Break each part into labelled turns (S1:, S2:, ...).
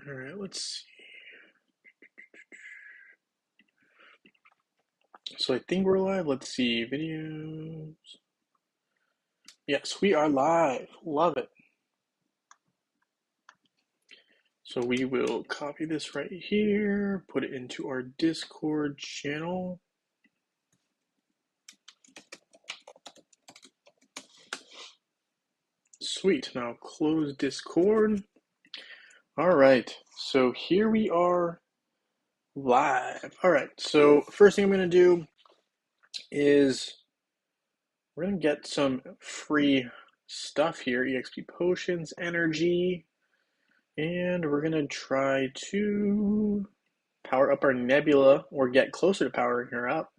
S1: All right, let's see. So I think we're live. Let's see. Videos. Yes, we are live. Love it. So we will copy this right here, put it into our Discord channel. Sweet. Now close Discord. All right. So here we are live. All right. So first thing I'm going to do is we're going to get some free stuff here. EXP potions, energy, and we're going to try to power up our nebula or get closer to powering her up.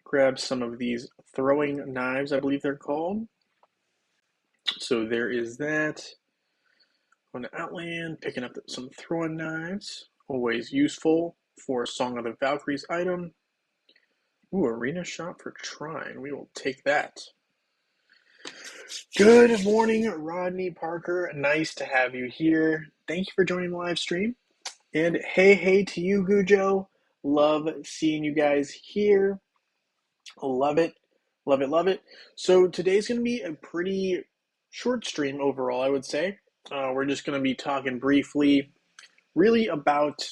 S1: Grab some of these throwing knives, I believe they're called. So there is that. On the Outland, picking up some throwing knives. Always useful for Song of the Valkyries item. Ooh, arena shop for Trine. We will take that. Good morning, Rodney Parker. Nice to have you here. Thank you for joining the live stream. And hey to you, Gujo. Love seeing you guys here. Love it. Love it, love it. So today's going to be a pretty short stream overall, I would say. We're just going to be talking briefly, really about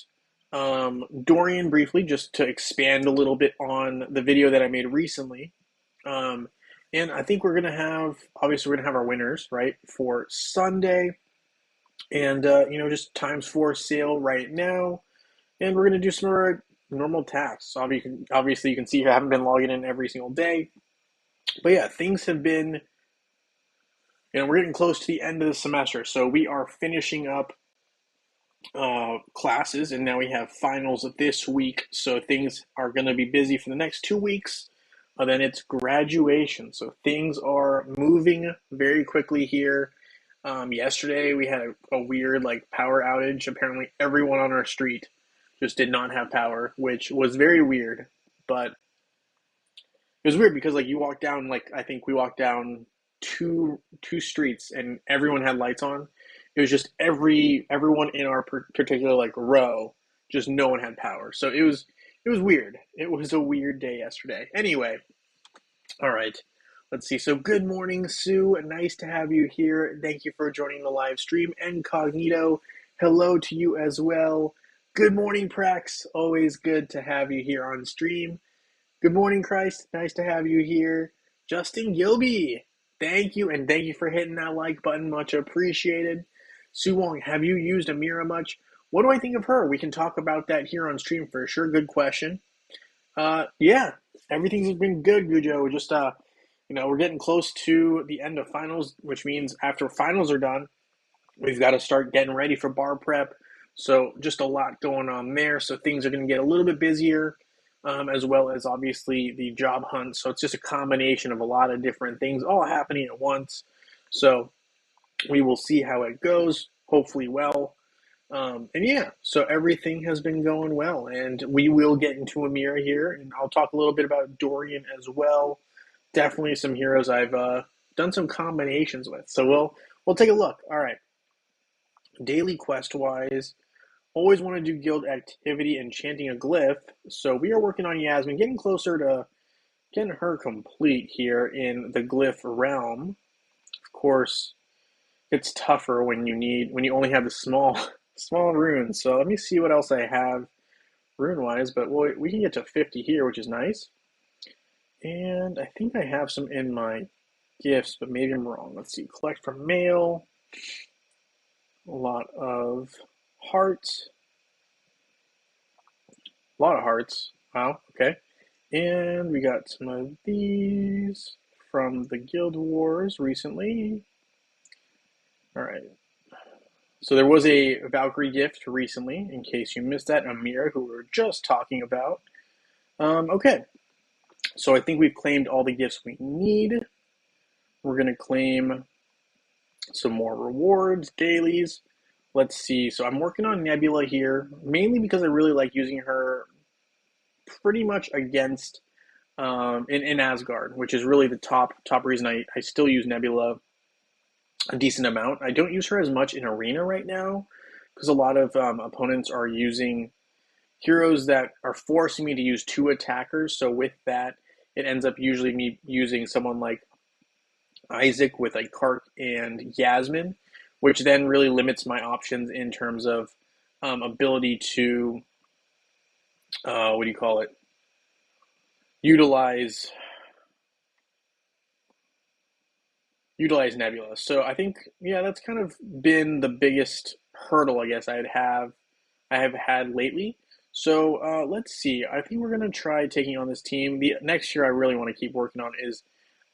S1: Dorian briefly, just to expand a little bit on the video that I made recently. And I think we're going to have, obviously we're going to have our winners, right, for Sunday. And, just times 4 sale right now. And we're going to do some of our normal tasks. Obviously, you can see here I haven't been logging in every single day. But yeah, things have been, we're getting close to the end of the semester. So we are finishing up classes, and now we have finals this week. So things are going to be busy for the next 2 weeks. Then it's graduation. So things are moving very quickly here. Yesterday we had a weird power outage. Apparently everyone on our street just did not have power, which was very weird. But it was weird because you walk down, I think we walked down two streets and everyone had lights on. It was just everyone in our particular row, just no one had power. So it was weird. It was a weird day yesterday. Anyway, all right. Let's see. So good morning, Sue. Nice to have you here. Thank you for joining the live stream. Incognito, hello to you as well. Good morning, Prax. Always good to have you here on stream. Good morning, Christ. Nice to have you here. Justin Gilby, thank you, and thank you for hitting that like button. Much appreciated. Sue Wong, have you used Amira much? What do I think of her? We can talk about that here on stream for sure. Good question. Yeah, everything's been good, Gujo. We're just, we're getting close to the end of finals, which means after finals are done, we've got to start getting ready for bar prep. So just a lot going on there. So things are going to get a little bit busier, as well as obviously the job hunt. So it's just a combination of a lot of different things all happening at once. So we will see how it goes. Hopefully well. And yeah, so everything has been going well, and we will get into Amira here, and I'll talk a little bit about Dorian as well. Definitely some heroes I've done some combinations with. So we'll take a look. All right. Daily quest wise, always want to do guild activity and chanting a glyph. So we are working on Yasmin, getting closer to getting her complete here in the glyph realm. Of course, it's tougher when you only have the small runes. So let me see what else I have rune wise, but we can get to 50 here, which is nice. And I think I have some in my gifts, but maybe I'm wrong. Let's see. Collect from mail. A lot of hearts. A lot of hearts. Wow, okay. And we got some of these from the Guild Wars recently. All right. So there was a Valkyrie gift recently, in case you missed that, Amira, who we were just talking about. Okay. So I think we've claimed all the gifts we need. We're going to claim some more rewards, dailies. Let's see. So I'm working on Nebula here, mainly because I really like using her pretty much against in Asgard, which is really the top reason I still use Nebula a decent amount. I don't use her as much in Arena right now, because a lot of opponents are using heroes that are forcing me to use two attackers. So with that, it ends up usually me using someone like Isaac with like Kark and Yasmin, which then really limits my options in terms of ability to what do you call it? Utilize Nebula. So I think yeah, that's kind of been the biggest hurdle I guess I have had lately. So let's see. I think we're gonna try taking on this team. The next year I really want to keep working on is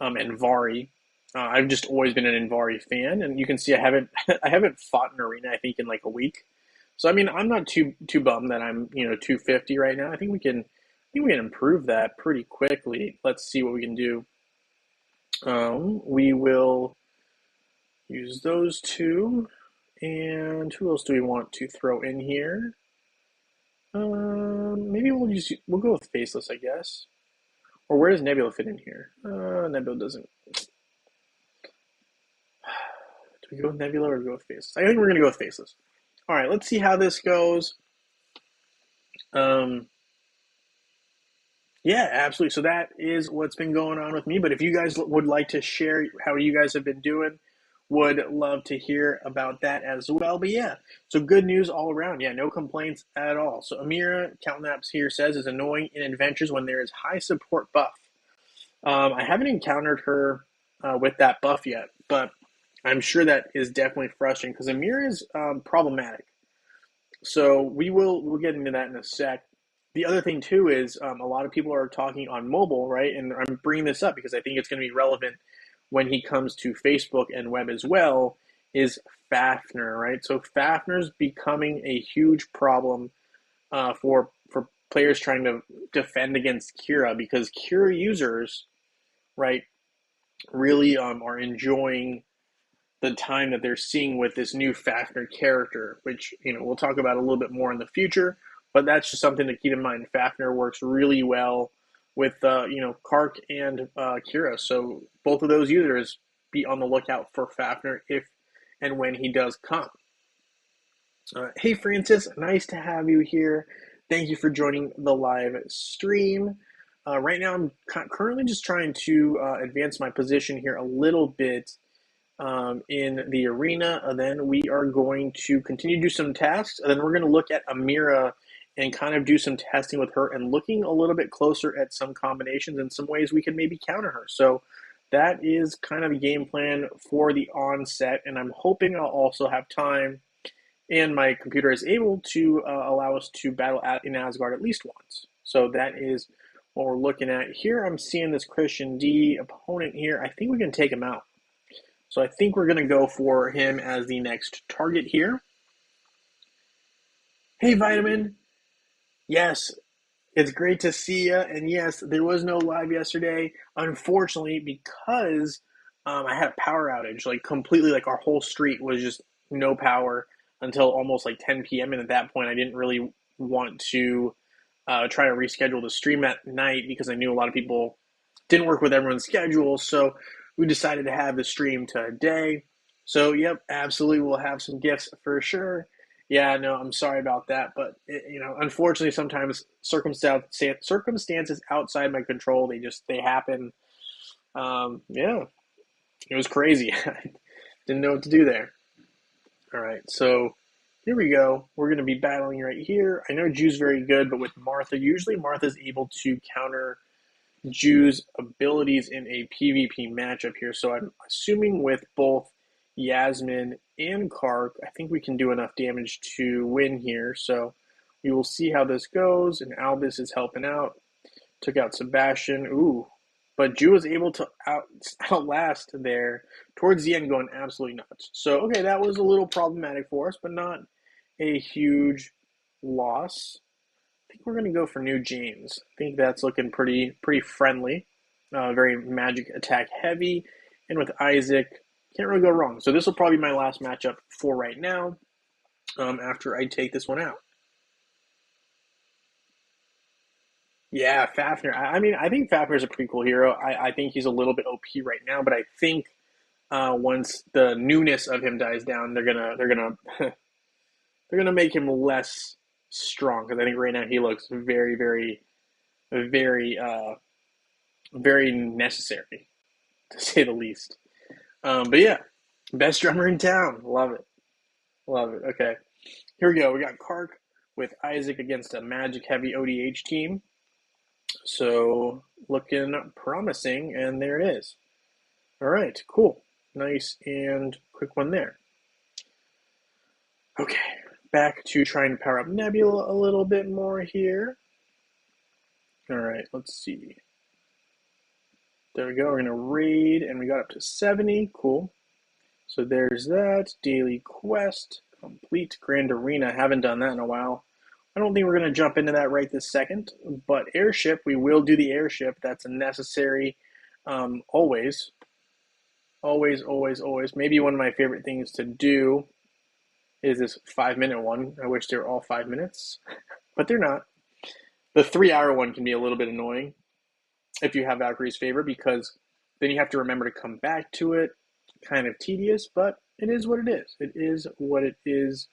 S1: Envari. I've just always been an Envari fan, and you can see I haven't I haven't fought an arena I think in like a week. So I mean I'm not too bummed that I'm 250 right now. I think we can improve that pretty quickly. Let's see what we can do. We will use those two. And who else do we want to throw in here? Maybe we'll go with Faceless, I guess. Or where does Nebula fit in here? Nebula doesn't. Do we go with Nebula or go with Faceless? I think we're gonna go with Faceless. All right, let's see how this goes. Yeah, absolutely. So that is what's been going on with me. But if you guys would like to share how you guys have been doing, would love to hear about that as well. But yeah, so good news all around. Yeah, no complaints at all. So Amira Countnaps here says is annoying in adventures when there is high support buff. I haven't encountered her with that buff yet, but I'm sure that is definitely frustrating because Amira is problematic. So we'll get into that in a sec. The other thing too is a lot of people are talking on mobile, right? And I'm bringing this up because I think it's going to be relevant when he comes to Facebook and web as well. Is Fafnir, right? So Fafnir's becoming a huge problem for players trying to defend against Kira because Kira users, right, really are enjoying the time that they're seeing with this new Fafnir character, which we'll talk about a little bit more in the future. But that's just something to keep in mind. Fafnir works really well with Kark and Kira, so both of those users be on the lookout for Fafnir if and when he does come. Hey Francis, nice to have you here. Thank you for joining the live stream. Right now, I'm currently just trying to advance my position here a little bit in the arena, and then we are going to continue to do some tasks, and then we're going to look at Amira and kind of do some testing with her and looking a little bit closer at some combinations and some ways we can maybe counter her. So that is kind of the game plan for the onset, and I'm hoping I'll also have time and my computer is able to allow us to battle in Asgard at least once. So that is what we're looking at here. I'm seeing this Christian D opponent here. I think we can take him out. So I think we're going to go for him as the next target here. Hey, Vitamin. Yes, it's great to see you. And yes, there was no live yesterday, unfortunately, because I had a power outage. Like completely, like our whole street was just no power until almost like 10 p.m. And at that point, I didn't really want to try to reschedule the stream at night because I knew a lot of people didn't work with everyone's schedule. So we decided to have the stream today. So, yep, absolutely, we'll have some gifts for sure. Yeah, no, I'm sorry about that, but unfortunately, sometimes circumstances outside my control they happen. Yeah, it was crazy. Didn't know what to do there. All right, so here we go. We're going to be battling right here. I know Ju's very good, but with Martha, usually Martha's able to counter Ju's abilities in a PvP matchup here. So I'm assuming with both Yasmin and Kark, I think we can do enough damage to win here. So we will see how this goes. And Albus is helping out. Took out Sebastian. Ooh. But Ju was able to outlast there towards the end, going absolutely nuts. So, okay, that was a little problematic for us, but not a huge loss. I think we're going to go for New James. I think that's looking pretty friendly. Very magic attack heavy. And with Isaac, can't really go wrong. So this will probably be my last matchup for right now after I take this one out. Yeah, Fafnir. I mean, I think Fafnir is a pretty cool hero. I think he's a little bit OP right now, but I think once the newness of him dies down, they're gonna they're gonna make him less strong because I think right now he looks very, very, very, very necessary to say the least. But yeah, best drummer in town. Love it. Love it. Okay. Here we go. We got Kark with Isaac against a Magic heavy ODH team. So looking promising, and there it is. All right, cool. Nice and quick one there. Okay, back to trying to power up Nebula a little bit more here. All right, let's see. There we go. We're going to raid, and we got up to 70. Cool. So there's that. Daily quest. Complete Grand Arena. Haven't done that in a while. I don't think we're going to jump into that right this second. But airship, we will do the airship. That's a necessary always. Always, always, always. Maybe one of my favorite things to do is this 5-minute one. I wish they were all 5 minutes. But they're not. The 3-hour one can be a little bit annoying if you have Valkyrie's Favor, because then you have to remember to come back to it. Kind of tedious, but it is what it is. It is what it is.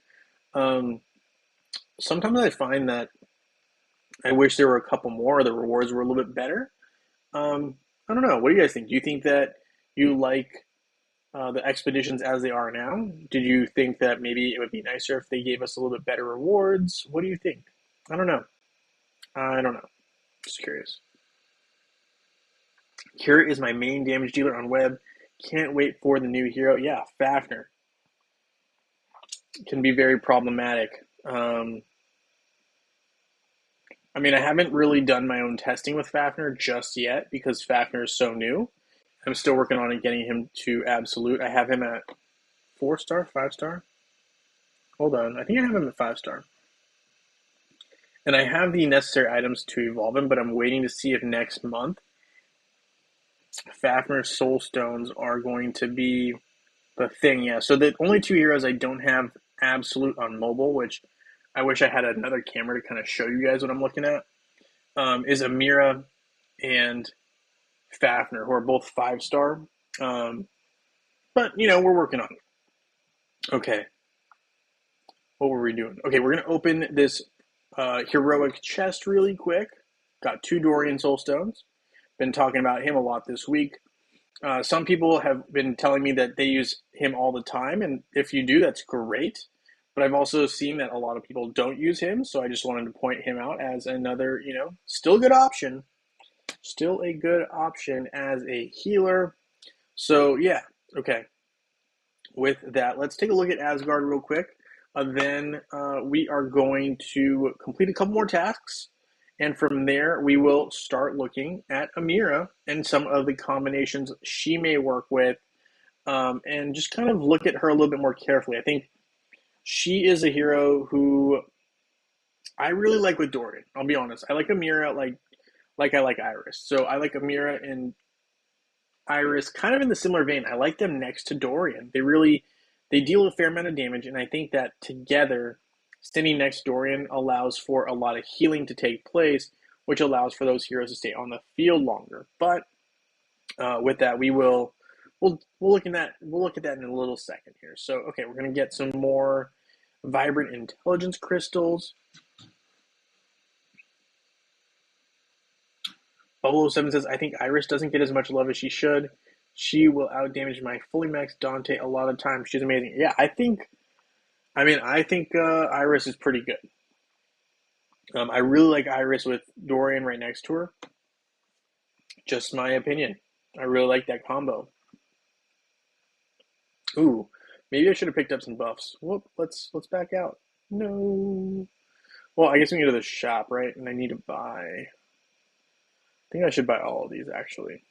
S1: Sometimes I find that I wish there were a couple more, or the rewards were a little bit better. I don't know. What do you guys think? Do you think that you like the expeditions as they are now? Did you think that maybe it would be nicer if they gave us a little bit better rewards? What do you think? I don't know. Just curious. Here is my main damage dealer on web. Can't wait for the new hero. Yeah, Fafnir. Can be very problematic. I haven't really done my own testing with Fafnir just yet because Fafnir is so new. I'm still working on it, getting him to absolute. I have him at 4-star, 5-star. Hold on. I think I have him at 5-star. And I have the necessary items to evolve him, but I'm waiting to see if next month Fafnir's Soul Stones are going to be the thing. Yeah, so the only 2 heroes I don't have absolute on mobile, which I wish I had another camera to kind of show you guys what I'm looking at, is Amira and Fafnir, who are both 5-star. But, we're working on it. Okay. What were we doing? Okay, we're going to open this heroic chest really quick. Got 2 Dorian Soul Stones. Been talking about him a lot this week. Some people have been telling me that they use him all the time, and if you do, that's great. But I've also seen that a lot of people don't use him, so I just wanted to point him out as another, still a good option. Still a good option as a healer. So, yeah, okay. With that, let's take a look at Asgard real quick. Then we are going to complete a couple more tasks. And from there, we will start looking at Amira and some of the combinations she may work with, and just kind of look at her a little bit more carefully. I think she is a hero who I really like with Dorian. I'll be honest. I like Amira like I like Iris. So I like Amira and Iris kind of in the similar vein. I like them next to Dorian. They deal a fair amount of damage, and I think that together, standing next to Dorian allows for a lot of healing to take place, which allows for those heroes to stay on the field longer. But with that, we'll look at that. We'll look at that in a little second here. So, okay, we're going to get some more vibrant intelligence crystals. 007 says, I think Iris doesn't get as much love as she should. She will outdamage my fully maxed Dante a lot of times. She's amazing. Yeah, I think Iris is pretty good. I really like Iris with Dorian right next to her. Just my opinion. I really like that combo. Ooh, maybe I should have picked up some buffs. Whoop, let's back out. No. Well, I guess we can go to the shop, right? And I need to buy. I think I should buy all of these, actually.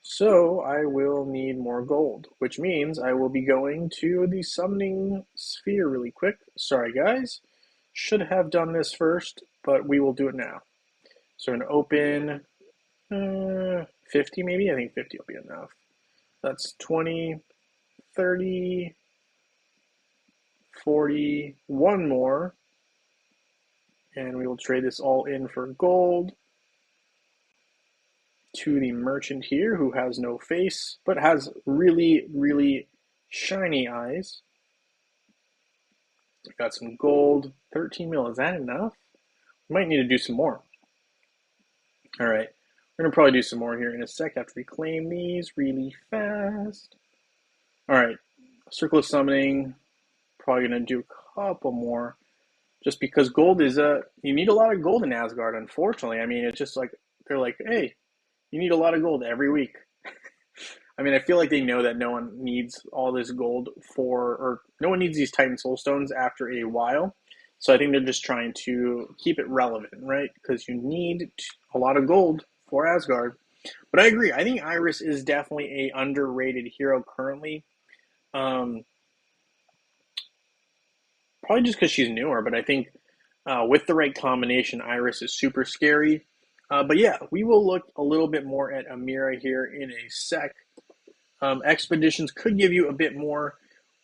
S1: So I will need more gold, which means I will be going to the summoning sphere really quick. Sorry, guys. Should have done this first, but we will do it now. So I'm going to open 50 maybe? I think 50 will be enough. That's 20, 30, 40, one more. And we will trade this all in for gold to the merchant here, who has no face, but has really, really shiny eyes. Got some gold. 13 mil. Is that enough? We might need to do some more. All right. We're going to probably do some more here in a sec after we claim these really fast. All right. Circle of Summoning. Probably going to do a couple more. Just because gold is you need a lot of gold in Asgard, unfortunately. I mean, it's just like, they're like, hey, you need a lot of gold every week. I mean, I feel like they know that no one needs all this gold or no one needs these Titan Soul Stones after a while. So I think they're just trying to keep it relevant, right? Because you need a lot of gold for Asgard. But I agree. I think Iris is definitely a underrated hero currently. Probably just because she's newer, but I think with the right combination, Iris is super scary. But yeah, we will look a little bit more at Amira here in a sec. Expeditions could give you a bit more,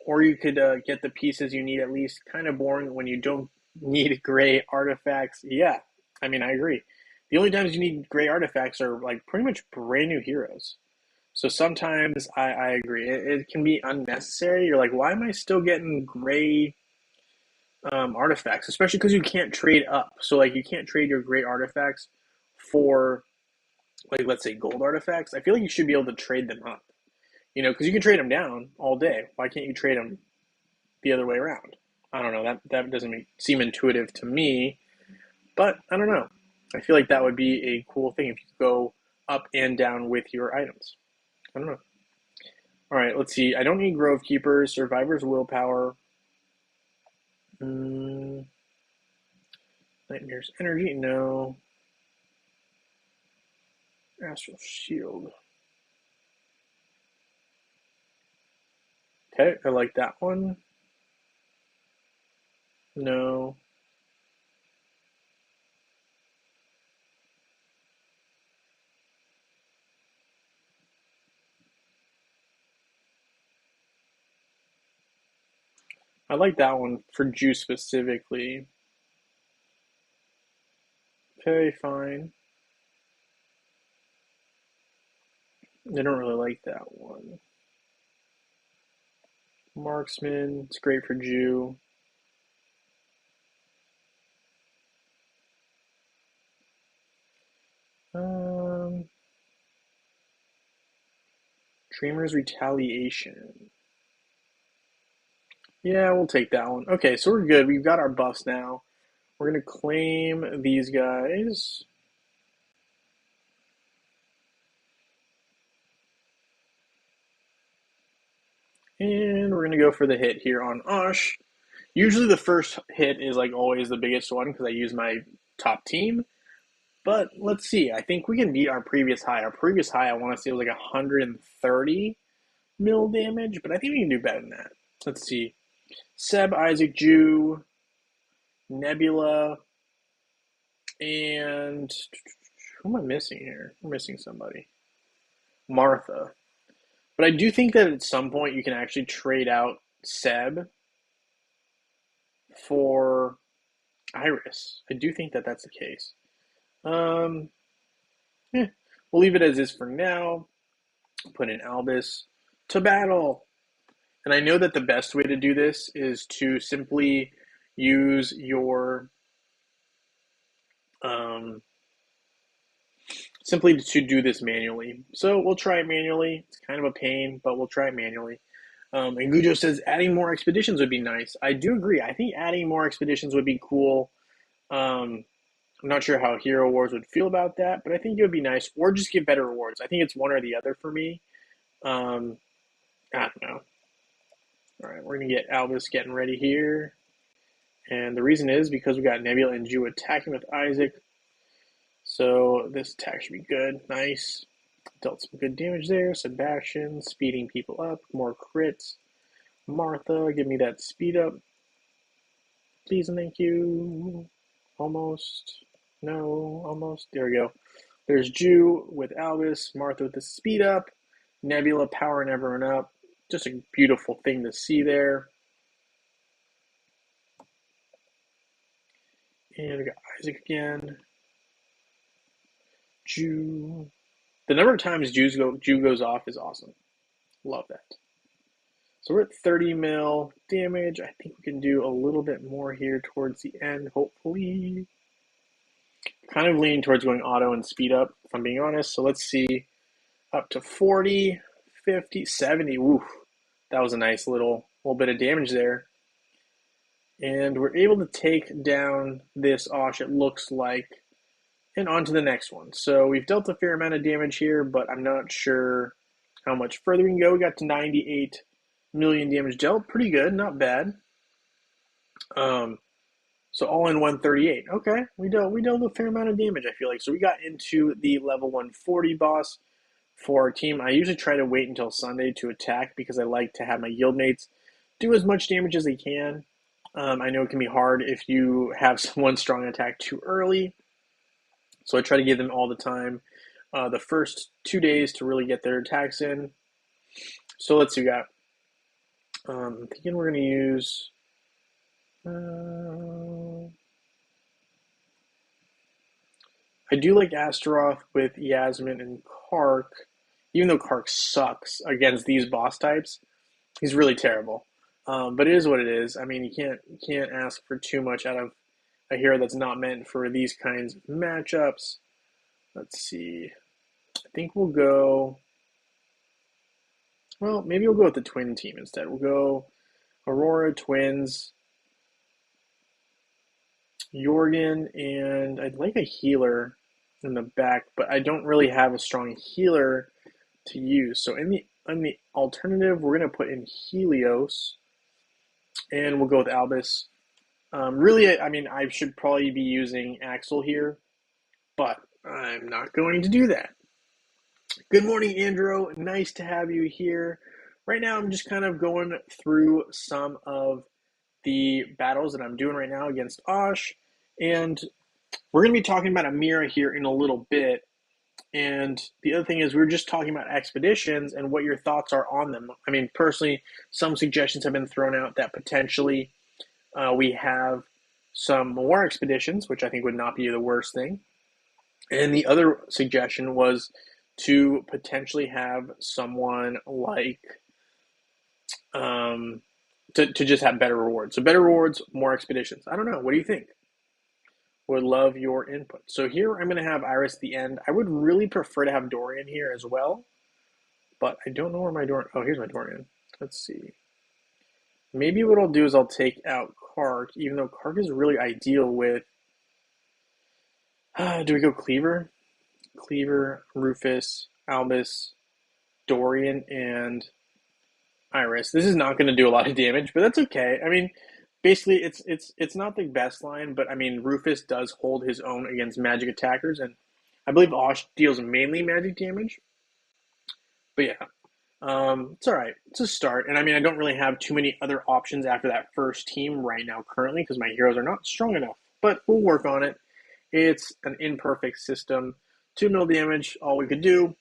S1: or you could get the pieces you need at least. Kind of boring when you don't need gray artifacts. Yeah, I mean, I agree. The only times you need gray artifacts are like pretty much brand new heroes. So sometimes I agree. It can be unnecessary. You're like, why am I still getting gray artifacts? Especially because you can't trade up. So like you can't trade your gray artifacts for like let's say gold artifacts. I feel like you should be able to trade them up. You know, because you can trade them down all day. Why can't you trade them the other way around? I don't know. That doesn't seem intuitive to me, but I don't know. I feel like that would be a cool thing if you go up and down with your items. I don't know. All right, let's see. I don't need Grove Keepers. Survivor's Willpower. Nightmare's Energy. No. Astral Shield. Okay, I like that one. No. I like that one for juice specifically. Okay, fine. I don't really like that one. Marksman, it's great for Jew. Dreamer's Retaliation. Yeah, we'll take that one. Okay, so we're good. We've got our buffs now. We're going to claim these guys. And we're going to go for the hit here on Osh. Usually the first hit is like always the biggest one because I use my top team. But let's see. I think we can beat our previous high. Our previous high, I want to say, was like 130 mil damage, but I think we can do better than that. Let's see. Seb, Isaac, Jew, Nebula, and who am I missing here? We're missing somebody. Martha. But I do think that at some point you can actually trade out Seb for Iris. I do think that that's the case. Yeah, we'll leave it as is for now. Put in Albus to battle. And I know that the best way to do this is to simply use your simply to do this manually. So we'll try it manually. It's kind of a pain, but we'll try it manually. And Gujo says adding more expeditions would be nice. I do agree. I think adding more expeditions would be cool. I'm not sure how Hero Wars would feel about that, but I think it would be nice. Or just give better rewards. I think it's one or the other for me. I don't know. All right, we're going to get Albus getting ready here. And the reason is because we got Nebula and Jew attacking with Isaac. So this attack should be good. Nice. Dealt some good damage there. Sebastian speeding people up. More crits. Martha, give me that speed up. Please and thank you. Almost. No, almost. There we go. There's Jew with Albus. Martha with the speed up. Nebula powering everyone up. Just a beautiful thing to see there. And we got Isaac again. Jew. The number of times Jew goes off is awesome. Love that. So we're at 30 mil damage. I think we can do a little bit more here towards the end, hopefully. Kind of leaning towards going auto and speed up, if I'm being honest. So let's see. Up to 40, 50, 70. Woof. That was a nice little bit of damage there. And we're able to take down this Osh, it looks like, and on to the next one. So we've dealt a fair amount of damage here, but I'm not sure how much further we can go. We got to 98 million damage dealt. Pretty good, not bad. So all in 138. Okay, we dealt a fair amount of damage, I feel like. So we got into the level 140 boss for our team. I usually try to wait until Sunday to attack because I like to have my guild mates do as much damage as they can. I know it can be hard if you have someone strong attack too early. So I try to give them all the time. The first 2 days to really get their attacks in. So let's see, we got. I'm thinking we're going to use. I do like Astaroth with Yasmin and Kark. Even though Kark sucks against these boss types, he's really terrible. But it is what it is. I mean, you can't ask for too much out of a hero that's not meant for these kinds of matchups. Let's see. I think we'll go. Well, maybe we'll go with the twin team instead. We'll go Aurora, Twins, Jorgen, and I'd like a healer in the back, but I don't really have a strong healer to use. So in the alternative, we're going to put in Helios, and we'll go with Albus. Really, I mean, I should probably be using Axel here, but I'm not going to do that. Good morning, Andrew. Nice to have you here. Right now, I'm just kind of going through some of the battles that I'm doing right now against Osh, and we're going to be talking about Amira here in a little bit. And the other thing is, we were just talking about expeditions and what your thoughts are on them. I mean, personally, some suggestions have been thrown out that potentially we have some more expeditions, which I think would not be the worst thing. And the other suggestion was to potentially have someone like to just have better rewards. So better rewards, more expeditions. I don't know. What do you think? Would love your input. So here I'm going to have Iris at the end. I would really prefer to have Dorian here as well, but I don't know where my Dorian. Oh, here's my Dorian. Let's see. Maybe what I'll do is I'll take out Kark, even though Kark is really ideal with. Do we go Cleaver? Cleaver, Rufus, Albus, Dorian, and Iris. This is not going to do a lot of damage, but that's okay. I mean, basically, it's not the best line, but I mean, Rufus does hold his own against magic attackers, and I believe Osh deals mainly magic damage. But yeah, it's all right. It's a start, and I mean, I don't really have too many other options after that first team right now currently because my heroes are not strong enough. But we'll work on it. It's an imperfect system. 2 mil damage, all we could do.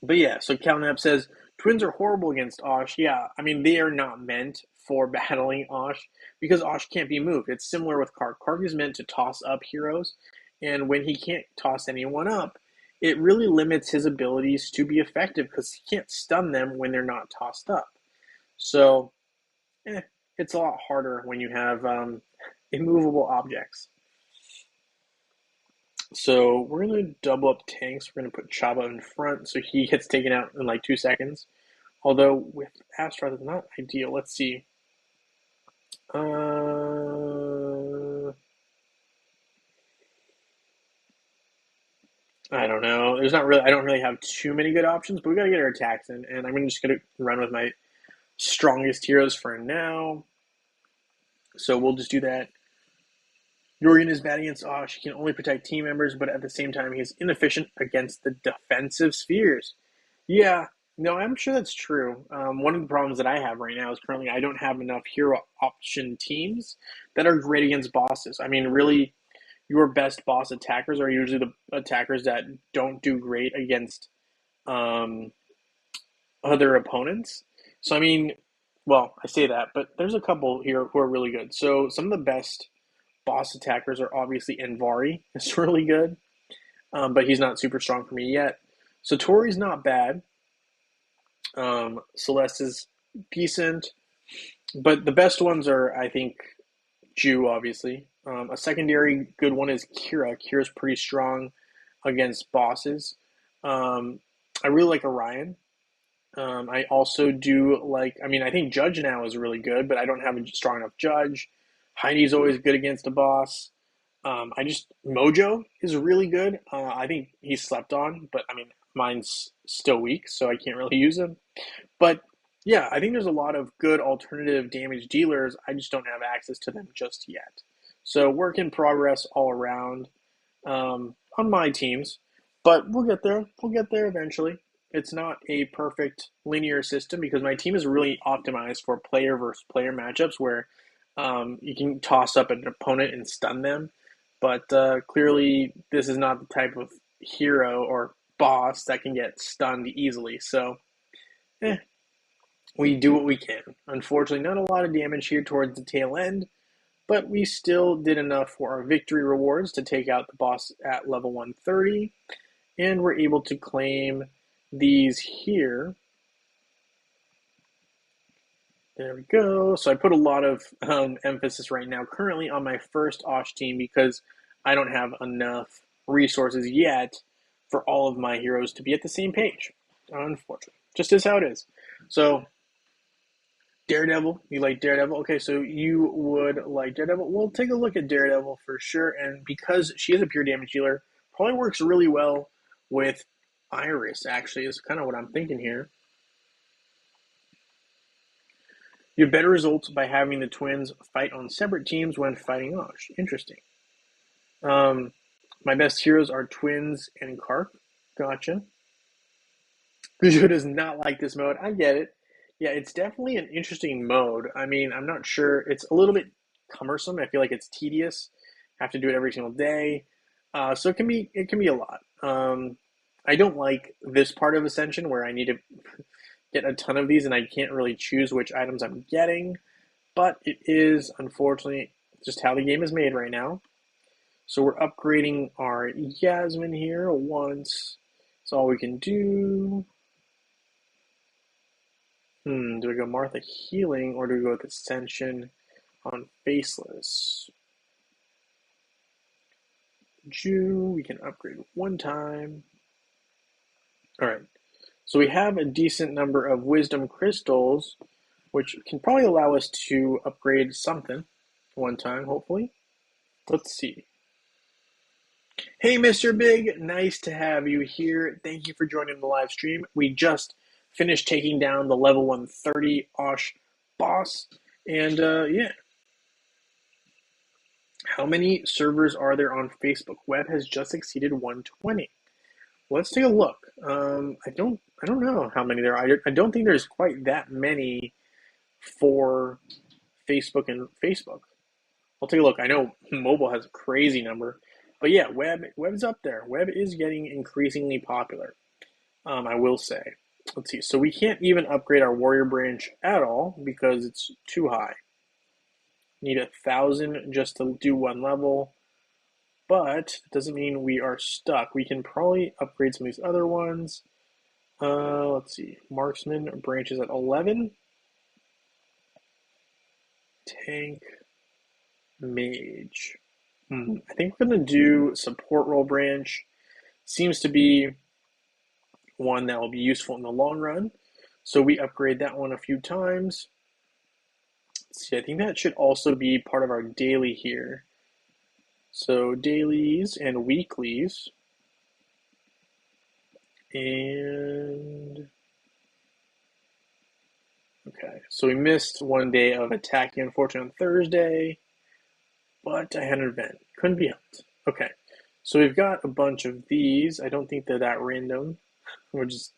S1: But yeah, so Calnap says, Twins are horrible against Osh. Yeah, I mean, they are not meant for battling Osh because Osh can't be moved. It's similar with Kark. Kark is meant to toss up heroes, and when he can't toss anyone up, it really limits his abilities to be effective because he can't stun them when they're not tossed up. So, it's a lot harder when you have immovable objects. So we're going to double up tanks. We're going to put Chaba in front so he gets taken out in like 2 seconds. Although with Astaroth, it's not ideal. Let's see. I don't know. I don't really have too many good options, but we got to get our attacks in. And I'm just going to run with my strongest heroes for now. So we'll just do that. Dorian is bad against Osh. He can only protect team members, but at the same time, he is inefficient against the defensive spheres. Yeah, no, I'm sure that's true. One of the problems that I have right now is currently I don't have enough hero option teams that are great against bosses. I mean, really, your best boss attackers are usually the attackers that don't do great against other opponents. So, I mean, well, I say that, but there's a couple here who are really good. So, some of the best boss attackers are obviously Envari. It's really good, but he's not super strong for me yet. So Tori's not bad. Celeste is decent, but the best ones are, I think, Jew, obviously. A secondary good one is Kira. Kira's pretty strong against bosses. Um, I really like Orion. I also do like, I mean, I think Judge now is really good, but I don't have a strong enough Judge. Heidi's always good against a boss. Mojo is really good. I think he's slept on, but I mean, mine's still weak, so I can't really use him. But yeah, I think there's a lot of good alternative damage dealers. I just don't have access to them just yet. So work in progress all around on my teams, but we'll get there. We'll get there eventually. It's not a perfect linear system because my team is really optimized for player versus player matchups where you can toss up an opponent and stun them. But clearly, this is not the type of hero or boss that can get stunned easily. So, eh, we do what we can. Unfortunately, not a lot of damage here towards the tail end, but we still did enough for our victory rewards to take out the boss at level 130, and we're able to claim these here. There we go. So I put a lot of emphasis right now currently on my first Osh team because I don't have enough resources yet for all of my heroes to be at the same page. Unfortunately. Just is how it is. So Daredevil, you like Daredevil? Okay, so you would like Daredevil. We'll take a look at Daredevil for sure. And because she is a pure damage dealer, probably works really well with Iris, actually, is kind of what I'm thinking here. You have better results by having the twins fight on separate teams when fighting Osh. Interesting. Um, my best heroes are twins and Kark. Gotcha. Kujo does not like this mode. I get it. Yeah, it's definitely an interesting mode. I mean, I'm not sure. It's a little bit cumbersome. I feel like it's tedious. Have to do it every single day. So it can be a lot. I don't like this part of Ascension where I need to get a ton of these and I can't really choose which items I'm getting. But it is unfortunately just how the game is made right now. So we're upgrading our Yasmin here once. That's all we can do. Do we go Martha Healing or do we go with Ascension on Faceless? Jew, we can upgrade one time. Alright, so we have a decent number of Wisdom Crystals, which can probably allow us to upgrade something one time, hopefully. Let's see. Hey, Mr. Big, nice to have you here. Thank you for joining the live stream. We just finished taking down the level 130 Osh boss, and yeah. How many servers are there on Facebook? Web has just exceeded 120. Let's take a look. I don't know how many there are. I don't think there's quite that many for Facebook and Facebook. I'll take a look. I know mobile has a crazy number, but yeah, web's up there. Web is getting increasingly popular. I will say. Let's see. So we can't even upgrade our warrior branch at all because it's too high. Need 1,000 just to do one level, but it doesn't mean we are stuck. We can probably upgrade some of these other ones. Let's see. Marksman branches at 11. Tank, mage. I think we're going to do support role branch. Seems to be one that will be useful in the long run. So we upgrade that one a few times. Let's see, I think that should also be part of our daily here. So dailies and weeklies. And okay, so we missed one day of attacking, unfortunately, on Thursday, but I had an event. Couldn't be helped. Okay, so we've got a bunch of these. I don't think they're that random. We'll just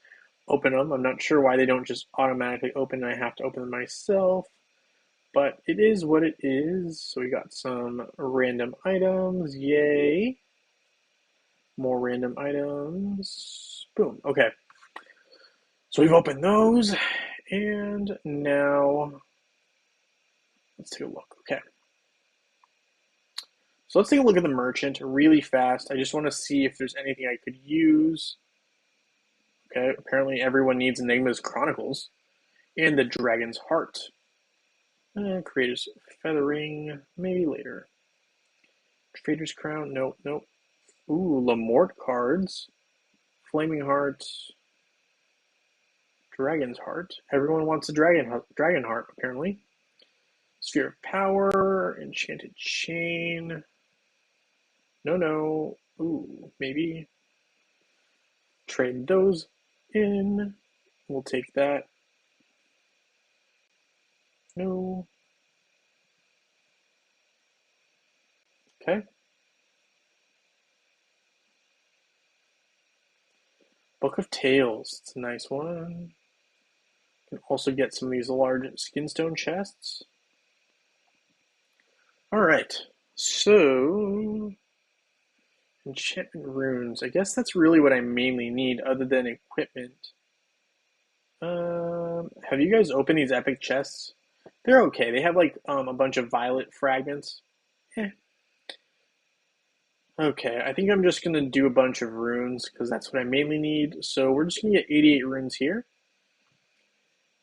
S1: open them. I'm not sure why they don't just automatically open and I have to open them myself, but it is what it is. So we got some random items. Yay. More random items. Boom. Okay. So we've opened those, and now let's take a look. Okay. So let's take a look at the merchant really fast. I just want to see if there's anything I could use. Okay, apparently everyone needs Enigma's Chronicles and the Dragon's Heart. Creators Feathering, maybe later. Trader's Crown, nope, nope. Ooh, Lamort cards. Flaming Hearts. Dragon's Heart. Everyone wants a Dragon Heart, apparently. Sphere of Power. Enchanted Chain. No, no. Ooh, maybe. Trade those in. We'll take that. No. Okay. Book of Tales. It's a nice one. Can also get some of these large skinstone chests. Alright. So Enchantment Runes. I guess that's really what I mainly need other than equipment. Have you guys opened these epic chests? They're okay. They have like a bunch of violet fragments. Eh. Okay, I think I'm just gonna do a bunch of runes because that's what I mainly need. So we're just gonna get 88 runes here.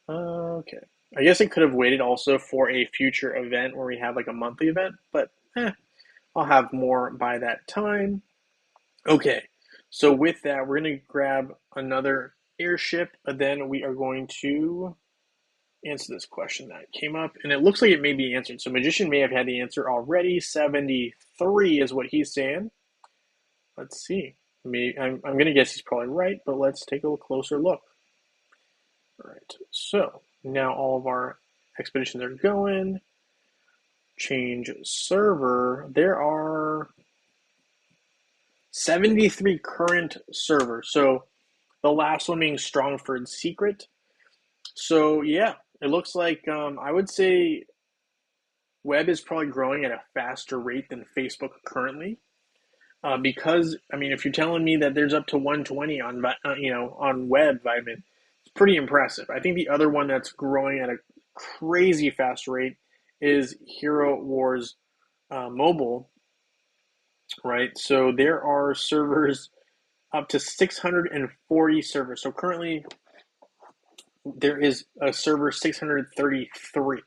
S1: Okay. I guess I could have waited also for a future event where we have like a monthly event, but I'll have more by that time. Okay, so with that, we're going to grab another airship, and then we are going to answer this question that came up, and it looks like it may be answered. So Magician may have had the answer already. 73 is what he's saying. Let's see. I'm going to guess he's probably right, but let's take a closer look. All right, so now all of our expeditions are going. Change server. There are 73 current servers. So the last one being Strongford's Secret. So yeah, it looks like I would say web is probably growing at a faster rate than Facebook currently. Because I mean, if you're telling me that there's up to 120 on on web vitamin, it's pretty impressive. I think the other one that's growing at a crazy fast rate is Hero Wars Mobile, right? So there are servers up to 640 servers. So currently there is a server 633.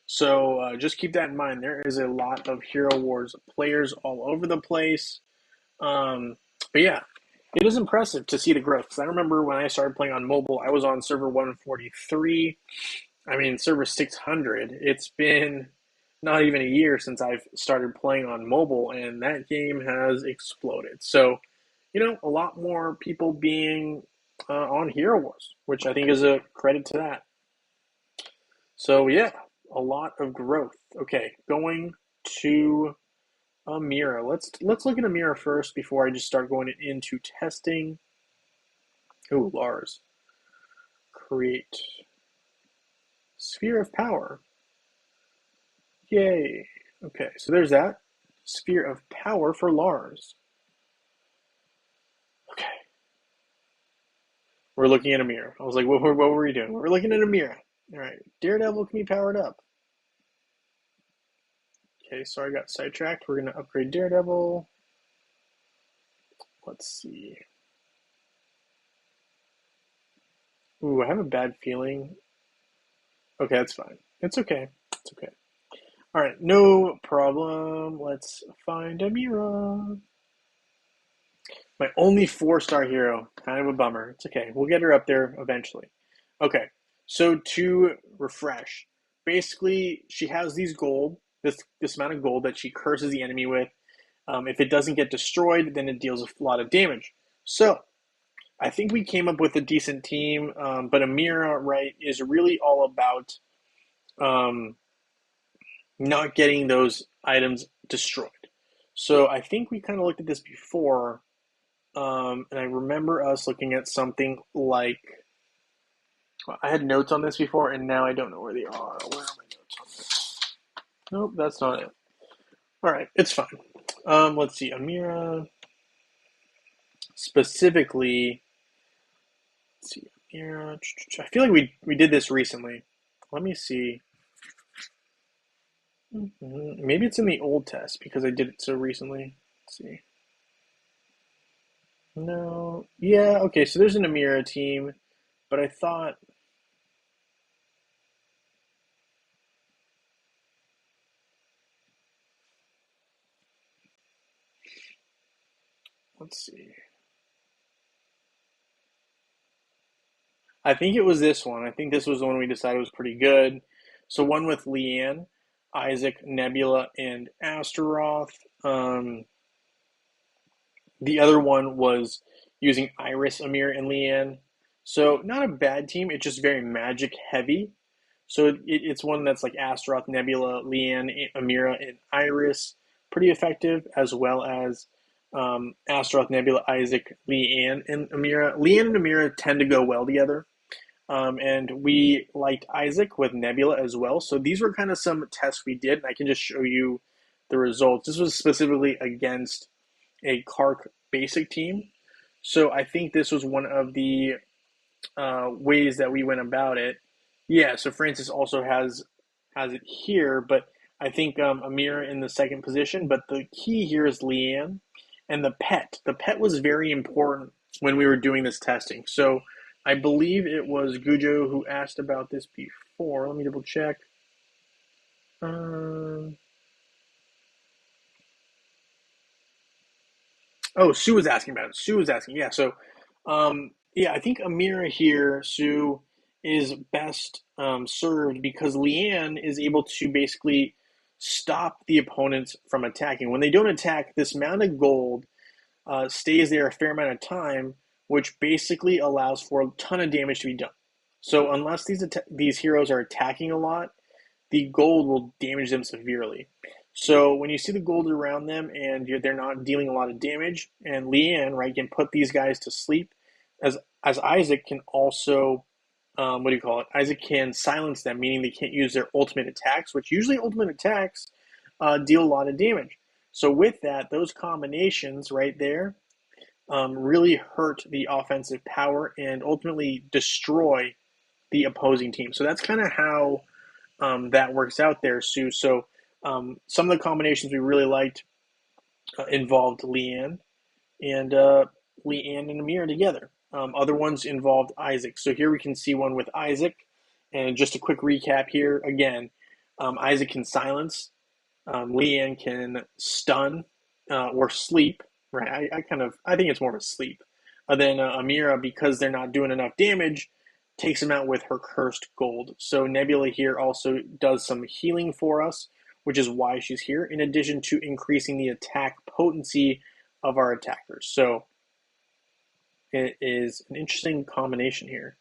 S1: So just keep that in mind. There is a lot of Hero Wars players all over the place. But yeah, it is impressive to see the growth. Because I remember when I started playing on mobile, I was on server 143. I mean, server 600. It's been not even a year since I've started playing on mobile, and that game has exploded. So, a lot more people being on Hero Wars, which I think is a credit to that. So yeah, a lot of growth. Okay, going to Amira. Let's look at Amira first before I just start going into testing. Ooh, Lars. Create Sphere of Power. Yay. Okay, so there's that. Sphere of Power for Lars. Okay. We're looking at Amira. I was like, what were we doing? We're looking at Amira. All right. Daredevil can be powered up. Okay, so I got sidetracked. We're going to upgrade Daredevil. Let's see. Ooh, I have a bad feeling. Okay, that's fine. It's okay. It's okay. All right, no problem. Let's find Amira. My only 4-star hero. Kind of a bummer. It's okay. We'll get her up there eventually. Okay, so to refresh, basically she has these gold, this amount of gold that she curses the enemy with. If it doesn't get destroyed, then it deals a lot of damage. So I think we came up with a decent team, but Amira, right, is really all about not getting those items destroyed. So I think we kind of looked at this before, and I remember us looking at something like, well, I had notes on this before, and now I don't know where they are. Where are my notes on this? Nope, that's not it. All right, it's fine. Let's see, Amira specifically. Let's see, Amira. I feel like we did this recently. Let me see. Maybe it's in the old test because I did it so recently. Let's see. No. Yeah, okay, so there's an Amira team, but I thought, let's see. I think it was this one. I think this was the one we decided was pretty good. So one with Leanne, Isaac, Nebula, and Astaroth. The other one was using Iris, Amir, and Leanne. So not a bad team. It's just very magic heavy. So it's one that's like Astaroth, Nebula, Leanne, Amira, and Iris. Pretty effective, as well as Astaroth, Nebula, Isaac, Leanne, and Amira. Leanne and Amira tend to go well together. And we liked Isaac with Nebula as well. So these were kind of some tests we did, and I can just show you the results. This was specifically against a Kark basic team. So I think this was one of the ways that we went about it. Yeah, so Francis also has it here, but I think Amir in the second position. But the key here is Leanne and the pet. The pet was very important when we were doing this testing. So I believe it was Gujo who asked about this before. Let me double check. Um, Oh, Sue was asking about it. Sue was asking. Yeah. So, yeah, I think Amira here, Sue, is best served because Leanne is able to basically stop the opponents from attacking. When they don't attack, this amount of gold stays there a fair amount of time, which basically allows for a ton of damage to be done. So, unless these heroes are attacking a lot, the gold will damage them severely. So when you see the gold around them and they're not dealing a lot of damage, and Leanne, right, can put these guys to sleep, as Isaac can also, what do you call it? Isaac can silence them, meaning they can't use their ultimate attacks, which usually ultimate attacks deal a lot of damage. So with that, those combinations right there really hurt the offensive power and ultimately destroy the opposing team. So that's kind of how that works out there, Sue. So some of the combinations we really liked involved Leanne and Amir together. Other ones involved Isaac. So here we can see one with Isaac. And just a quick recap here again, Isaac can silence, Leanne can stun or sleep. Right? I think it's more of a sleep. Then Amira, because they're not doing enough damage, takes him out with her cursed gold. So Nebula here also does some healing for us, which is why she's here, in addition to increasing the attack potency of our attackers. So it is an interesting combination here.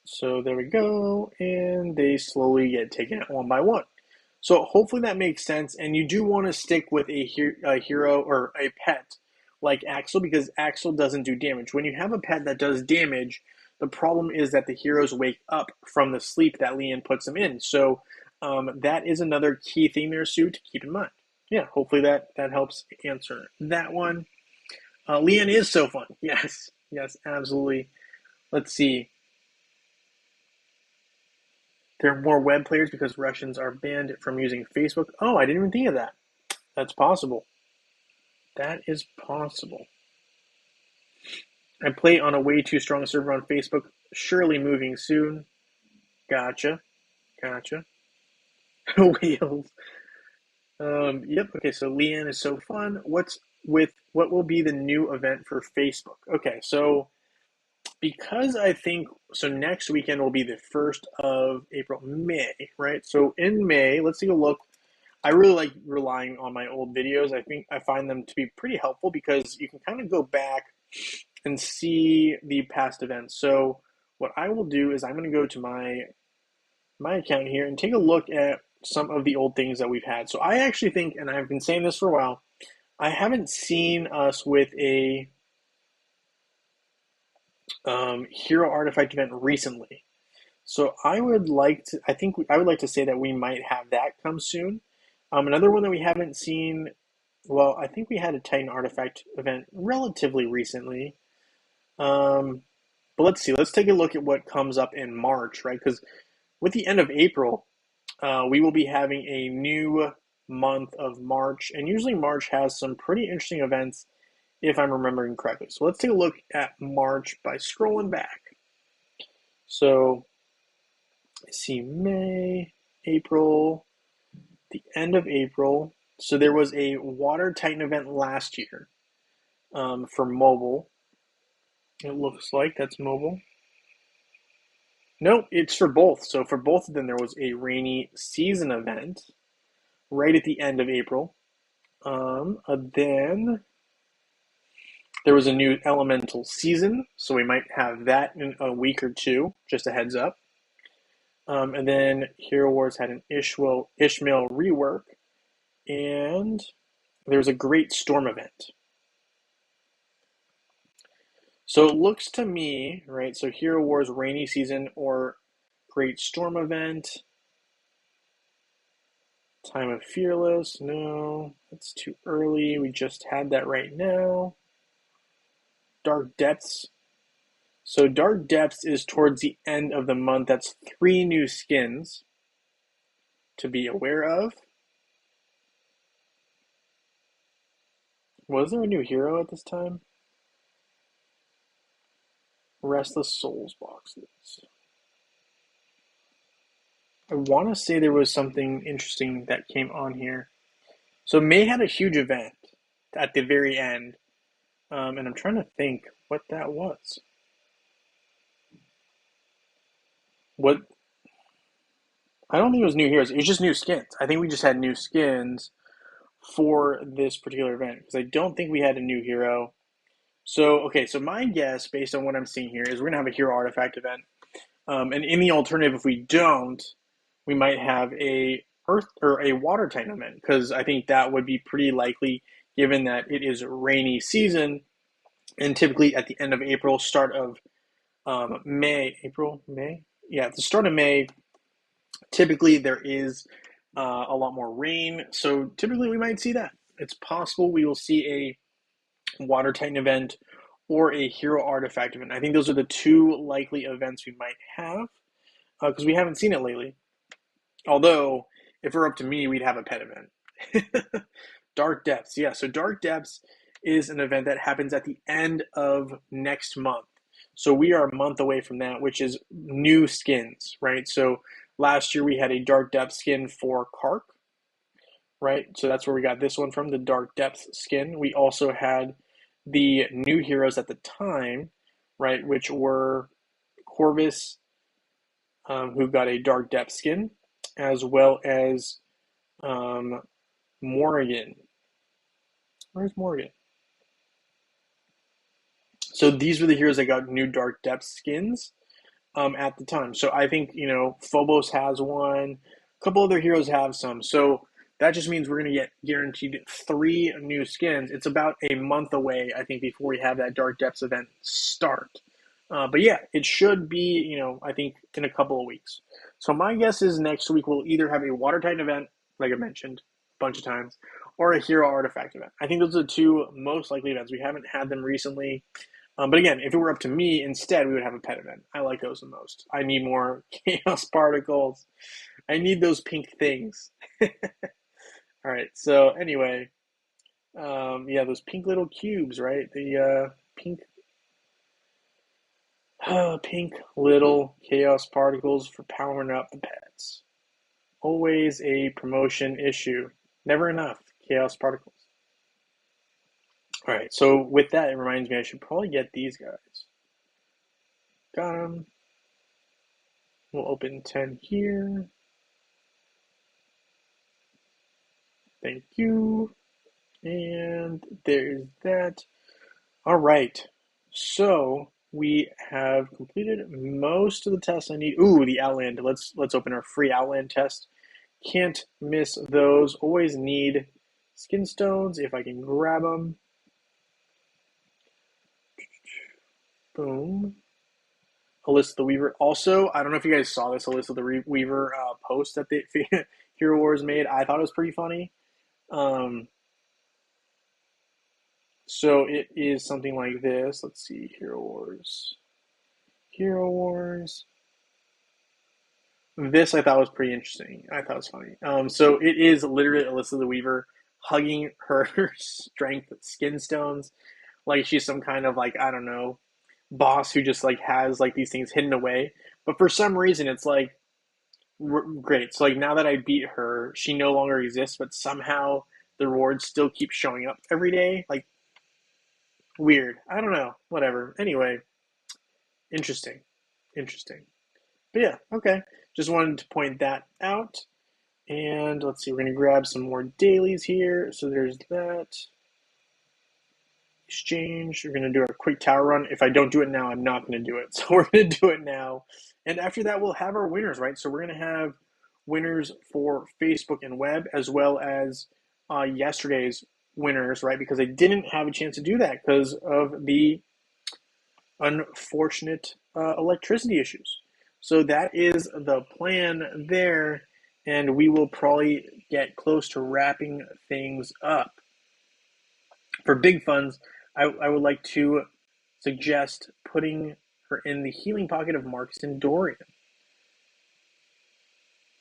S1: So there we go, and they slowly get taken out one by one. So hopefully that makes sense, and you do want to stick with a hero or a pet like Axel because Axel doesn't do damage. When you have a pet that does damage, the problem is that the heroes wake up from the sleep that Leon puts them in. So that is another key thing there, Sue, to keep in mind. Yeah, hopefully that helps answer that one. Leon is so fun. Yes, yes, absolutely. Let's see. There are more web players because Russians are banned from using Facebook. Oh, I didn't even think of that. That's possible. That is possible. I play on a way too strong server on Facebook. Surely moving soon. Gotcha. Gotcha. Wheels. Yep. Okay. So Leanne is so fun. What will be the new event for Facebook? Okay. So because I think so next weekend will be the 1st of April, May, right? So in May, let's take a look. I really like relying on my old videos. I think I find them to be pretty helpful because you can kind of go back and see the past events. So what I will do is I'm going to go to my account here and take a look at some of the old things that we've had. So I actually think, and I've been saying this for a while, I haven't seen us with a hero artifact event recently. So I would like to say that we might have that come soon. Another one that we haven't seen, well, I think we had a Titan artifact event relatively recently. But let's see. Let's take a look at what comes up in March, right? Because with the end of April, we will be having a new month of March, and usually March has some pretty interesting events if I'm remembering correctly. So let's take a look at March by scrolling back. So I see May, April, the end of April. So there was a Water Titan event last year for mobile. It looks like that's mobile. No, it's for both. So for both of them, there was a rainy season event right at the end of April. Then there was a new elemental season, so we might have that in a week or two, just a heads up. And then Hero Wars had an Ishmael rework, and there was a Great Storm event. So it looks to me, right, so Hero Wars rainy season or Great Storm event. Time of Fearless, no, that's too early. We just had that right now. Dark Depths. So Dark Depths is towards the end of the month. That's 3 new skins to be aware of. Was there a new hero at this time? Restless Souls boxes. I want to say there was something interesting that came on here. So May had a huge event at the very end, and I'm trying to think what that was. What? I don't think it was new heroes. It was just new skins. I think we just had new skins for this particular event because I don't think we had a new hero. So okay, so my guess based on what I'm seeing here is we're gonna have a hero artifact event, and in the alternative, if we don't, we might have a earth or a water titan event because I think that would be pretty likely given that it is rainy season and typically at the end of April, start of May, April, May, yeah, at the start of May, typically there is a lot more rain, so typically we might see that. It's possible we will see a water titan event or a hero artifact event. I think those are the 2 likely events we might have because we haven't seen it lately. Although, if it were up to me, we'd have a pet event. Dark Depths, yeah. So Dark Depths is an event that happens at the end of next month. So we are a month away from that, which is new skins, right? So last year we had a Dark Depths skin for Kark, right? So that's where we got this one from, the Dark Depths skin. We also had the new heroes at the time, right, which were Corvus, who got a Dark Depths skin, as well as Morrigan. Where's Morrigan? So these were the heroes that got new Dark Depths skins at the time. So I think, Phobos has one. A couple other heroes have some. So that just means we're going to get guaranteed 3 new skins. It's about a month away, I think, before we have that Dark Depths event start. But yeah, it should be, I think in a couple of weeks. So my guess is next week we'll either have a Water Titan event, like I mentioned a bunch of times, or a Hero Artifact event. I think those are the 2 most likely events. We haven't had them recently. But again, if it were up to me, instead we would have a pet event. I like those the most. I need more chaos particles. I need those pink things. All right. So anyway, yeah, those pink little cubes, right? The pink little chaos particles for powering up the pets. Always a promotion issue. Never enough chaos particles. All right. So with that, it reminds me I should probably get these guys. Got them. We'll open 10 here. Thank you. And there's that. All right. So we have completed most of the tests I need. Ooh, the Outland. Let's open our free Outland test. Can't miss those. Always need skin stones if I can grab them. Boom. Alyssa the Weaver. Also, I don't know if you guys saw this Alyssa the Weaver post that the Hero Wars made. I thought it was pretty funny. So it is something like this. Let's see, Hero Wars. Hero Wars. This I thought was pretty interesting. I thought it was funny. So it is literally Alyssa the Weaver hugging her strength skin stones, like she's some kind of like I don't know boss who just like has like these things hidden away. But for some reason, it's like great. So like now that I beat her, she no longer exists, but somehow the rewards still keep showing up every day. Like weird. I don't know. Whatever. Anyway, interesting. Interesting. But yeah, okay. Just wanted to point that out. And let's see, we're going to grab some more dailies here. So there's that. Exchange. We're going to do our quick tower run. If I don't do it now, I'm not going to do it. So we're going to do it now. And after that, we'll have our winners, right? So we're going to have winners for Facebook and web as well as yesterday's winners, right? Because I didn't have a chance to do that because of the unfortunate electricity issues. So that is the plan there. And we will probably get close to wrapping things up. For big funds, I would like to suggest putting her in the healing pocket of Marcus and Dorian.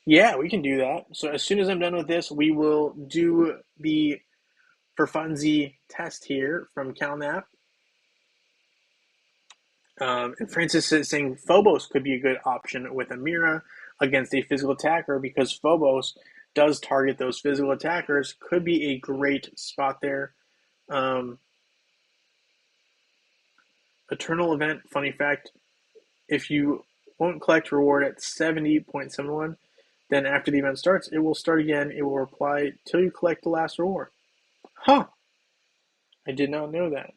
S1: Yeah, we can do that. So as soon as I'm done with this, we will do the for funsy test here from CalNap. And Francis is saying Phobos could be a good option with Amira against a physical attacker because Phobos does target those physical attackers. Could be a great spot there. Eternal event, funny fact, if you won't collect reward at 70.71, then after the event starts, it will start again. It will reply till you collect the last reward. Huh. I did not know that.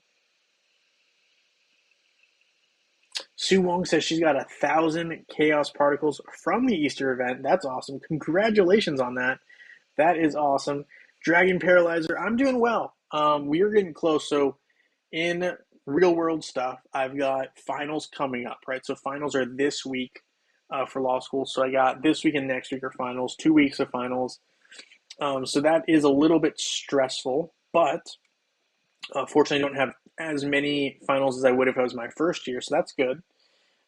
S1: Sue Wong says she's got 1,000 chaos particles from the Easter event. That's awesome. Congratulations on that. That is awesome. Dragon Paralyzer, I'm doing well. We are getting close. So in real world stuff, I've got finals coming up, right? So finals are this week for law school. So I got this week and next week are finals, 2 weeks of finals. So that is a little bit stressful, but fortunately, I don't have as many finals as I would if it was my first year. So that's good.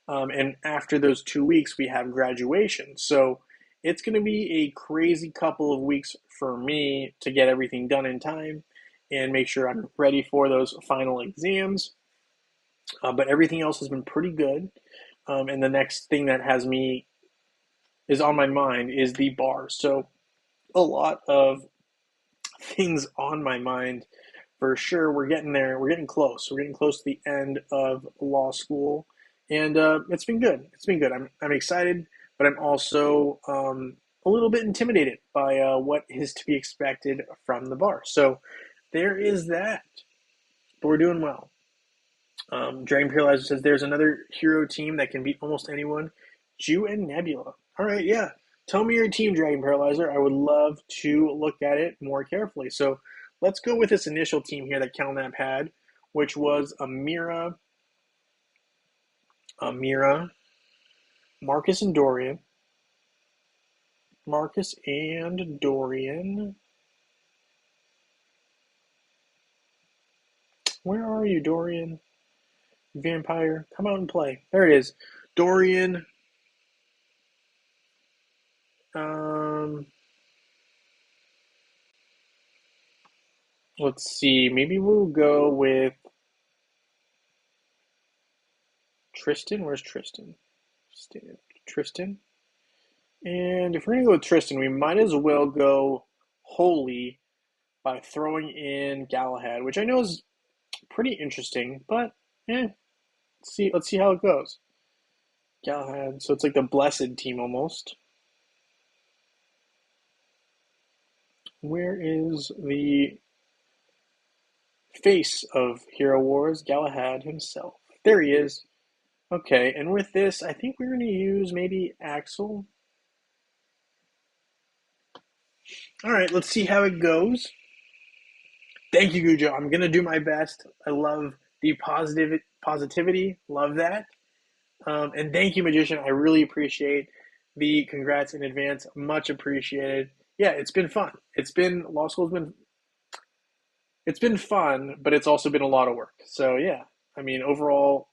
S1: And after those 2 weeks, we have graduation. So it's going to be a crazy couple of weeks for me to get everything done in time and make sure I'm ready for those final exams. But everything else has been pretty good. And the next thing that is on my mind is the bar. So a lot of things on my mind for sure. We're getting there. We're getting close. We're getting close to the end of law school, and it's been good. It's been good. I'm excited, but I'm also a little bit intimidated by what is to be expected from the bar. So there is that. But we're doing well. Dragon Paralyzer says there's another hero team that can beat almost anyone. Jew and Nebula. All right, yeah. Tell me your team, Dragon Paralyzer. I would love to look at it more carefully. So let's go with this initial team here that CalNap had, which was Amira, Marcus and Dorian. Marcus and Dorian. Where are you, Dorian? Vampire, come out and play. There it is. Dorian. Let's see. Maybe we'll go with Tristan. Where's Tristan? Tristan. And if we're going to go with Tristan, we might as well go Holy by throwing in Galahad, which I know is pretty interesting, but let's see how it goes. Galahad, so it's like the blessed team almost. Where is the face of Hero Wars? Galahad himself. There he is. Okay, and with this, I think we're going to use maybe Axel. All right, let's see how it goes. Thank you, Gujo. I'm going to do my best. I love the positivity. Love that. And thank you, Magician. I really appreciate the congrats in advance. Much appreciated. Yeah, it's been fun. Law school's been, it's been fun, but it's also been a lot of work. So yeah, I mean, overall,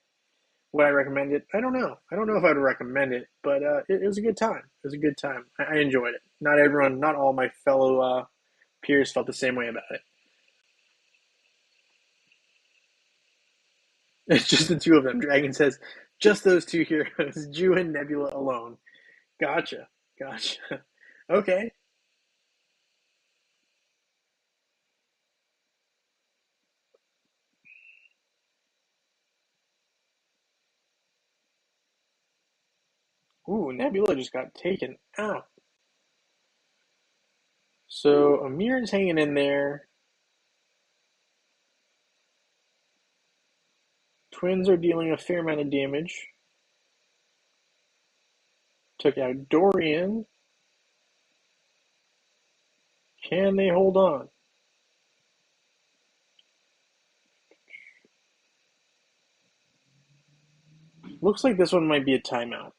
S1: Would I recommend it? I don't know. I don't know if I would recommend it, but it was a good time. It was a good time. I enjoyed it. Not everyone, not all my fellow peers felt the same way about it. It's just the two of them. Dragon says, just those two heroes, Jew and Nebula alone. Gotcha. Gotcha. Okay. Ooh, Nebula just got taken out. So Amir's hanging in there. Twins are dealing a fair amount of damage. Took out Dorian. Can they hold on? Looks like this one might be a timeout.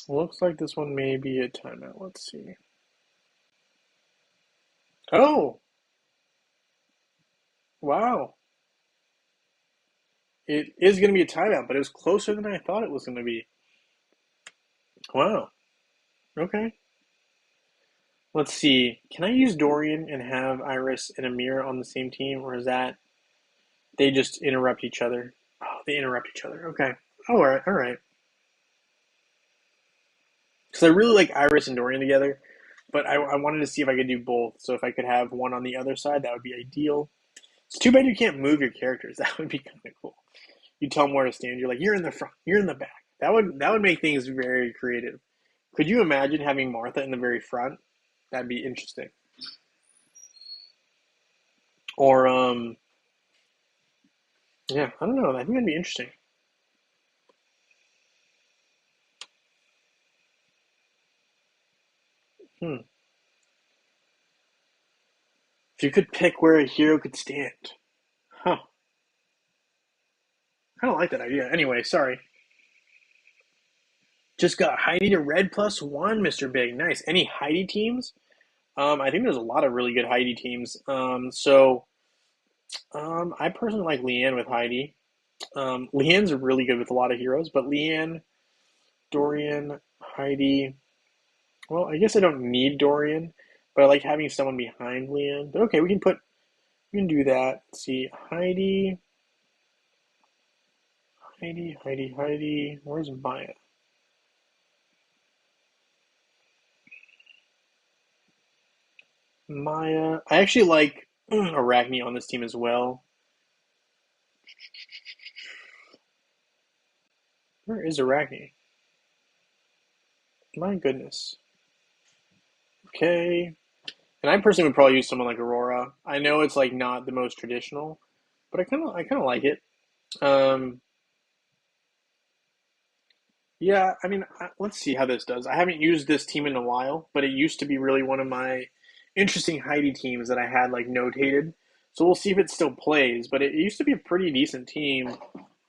S1: Looks like this one may be a timeout. Let's see. Oh, wow. It is going to be a timeout, but it was closer than I thought it was going to be. Wow. Okay. Let's see. Can I use Dorian and have Iris and Amir on the same team, or is that they just interrupt each other? Oh, they interrupt each other. Okay. All right. All right. Because I really like Iris and Dorian together, but I wanted to see if I could do both. So if I could have one on the other side, that would be ideal. It's too bad you can't move your characters. That would be kind of cool. You tell them where to stand. You're like, you're in the front, you're in the back. That would make things very creative. Could you imagine having Martha in the very front? That'd be interesting. Or yeah, I don't know. I think that'd be interesting. Hmm. If you could pick where a hero could stand, huh? I don't like that idea. Anyway, sorry. Just got Heidi to red +1, Mr. Big. Nice. Any Heidi teams? I think there's a lot of really good Heidi teams. I personally like Leanne with Heidi. Leanne's really good with a lot of heroes, but Leanne, Dorian, Heidi. Well, I guess I don't need Dorian, but I like having someone behind Leanne. But okay, we can do that. Let's see, Heidi, Heidi. Where's Maya? Maya. I actually like Arachne on this team as well. Where is Arachne? My goodness. Okay. And I personally would probably use someone like Aurora. I know it's like not the most traditional, but I kind of like it. Um, yeah, I mean, let's see how this does. I haven't used this team in a while, but it used to be really one of my interesting Heidi teams that I had like notated. So we'll see if it still plays. But it used to be a pretty decent team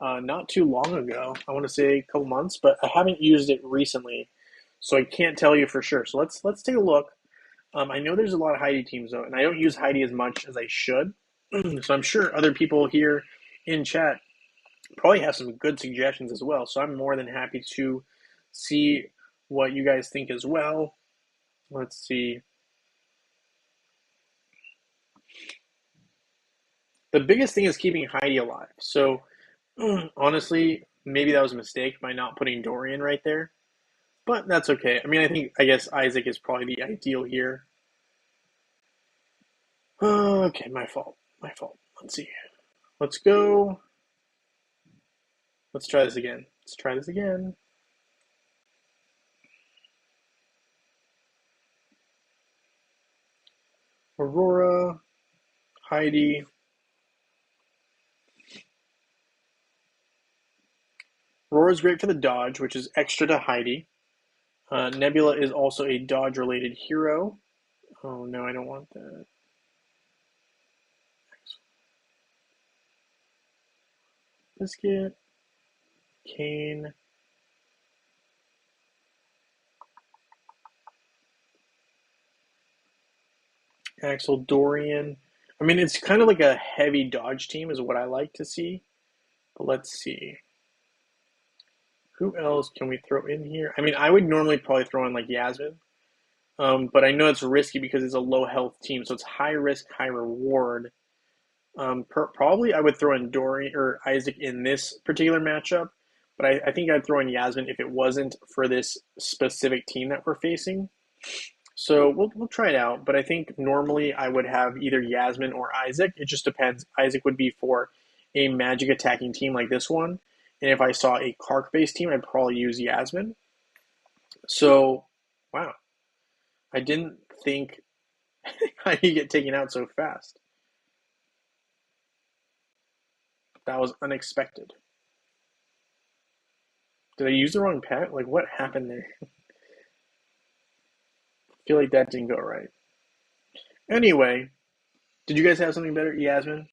S1: not too long ago. I want to say a couple months, but I haven't used it recently, so I can't tell you for sure. So let's take a look. I know there's a lot of Heidi teams though, and I don't use Heidi as much as I should. So I'm sure other people here in chat probably have some good suggestions as well. So I'm more than happy to see what you guys think as well. Let's see. The biggest thing is keeping Heidi alive. So honestly, maybe that was a mistake by not putting Dorian right there, but that's okay. I mean, I guess Isaac is probably the ideal here. Okay, my fault. My fault. Let's see. Let's go. Let's try this again. Let's try this again. Aurora, Heidi. Aurora's great for the dodge, which is extra to Heidi. Nebula is also a dodge related hero. Oh no, I don't want that. Biscuit, Kane. Axel, Dorian. I mean, it's kind of like a heavy dodge team is what I like to see. But let's see. Who else can we throw in here? I mean, I would normally probably throw in like Yasmin. But I know it's risky because it's a low health team, so it's high risk, high reward. Probably I would throw in Dorian or Isaac in this particular matchup, but I think I'd throw in Yasmin if it wasn't for this specific team that we're facing. So we'll try it out, but I think normally I would have either Yasmin or Isaac. It just depends. Isaac would be for a magic attacking team like this one, and if I saw a Kark based team, I'd probably use Yasmin. So, wow, I didn't think I'd get taken out so fast. That was unexpected. Did I use the wrong pet? Like, what happened there? I feel like that didn't go right. Anyway, did you guys have something better? Yasmin?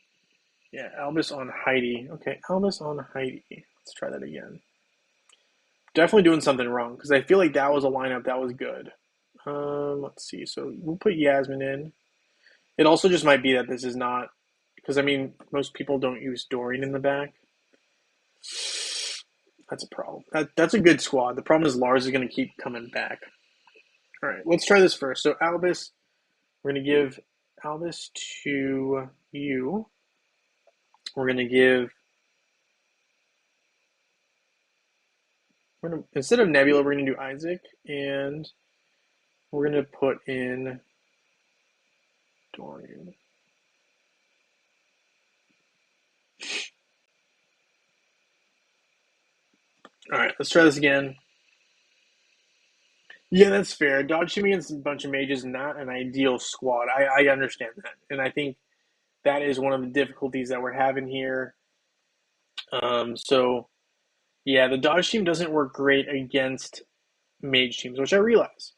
S1: Yeah, Albus on Heidi. Okay, Albus on Heidi. Let's try that again. Definitely doing something wrong because I feel like that was a lineup that was good. Let's see. So we'll put Yasmin in. It also just might be that this is not because I mean most people don't use Dorian in the back. That's a problem. That's a good squad. The problem is Lars is going to keep coming back. All right, let's try this first. So Albus, we're going to give Albus to you. We're going to give. Instead of Nebula, we're going to do Isaac, and we're going to put in Dorian. All right, let's try this again. Yeah, that's fair. Dodge team against a bunch of mages, not an ideal squad. I understand that, and I think that is one of the difficulties that we're having here. So yeah, the dodge team doesn't work great against mage teams, which I realize.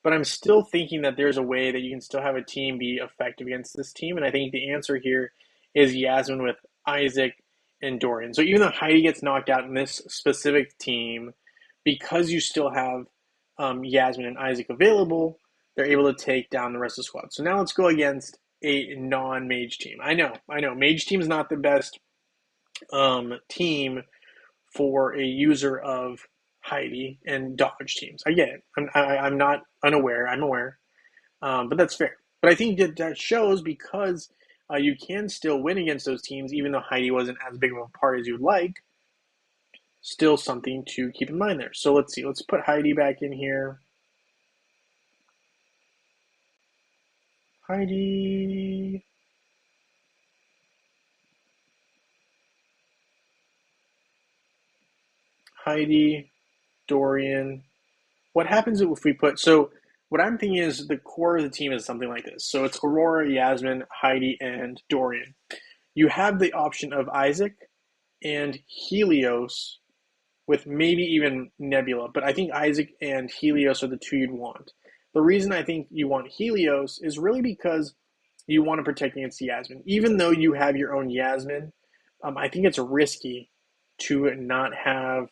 S1: But I'm still thinking that there's a way that you can still have a team be effective against this team, and I think the answer here is Yasmin with Isaac and Dorian. So even though Heidi gets knocked out in this specific team, because you still have Yasmin and Isaac available, they're able to take down the rest of the squad. So now let's go against a non-mage team. I know. Mage team is not the best team for a user of Heidi and dodge teams. I get it. I'm not unaware. I'm aware, but that's fair. But I think that shows because you can still win against those teams, even though Heidi wasn't as big of a part as you'd like. Still something to keep in mind there. So let's see. Let's put Heidi back in here. Heidi. Heidi, Dorian. What happens if we put so? What I'm thinking is the core of the team is something like this. So it's Aurora, Yasmin, Heidi, and Dorian. You have the option of Isaac and Helios with maybe even Nebula, but I think Isaac and Helios are the two you'd want. The reason I think you want Helios is really because you want to protect against Yasmin. Even though you have your own Yasmin, I think it's risky to not have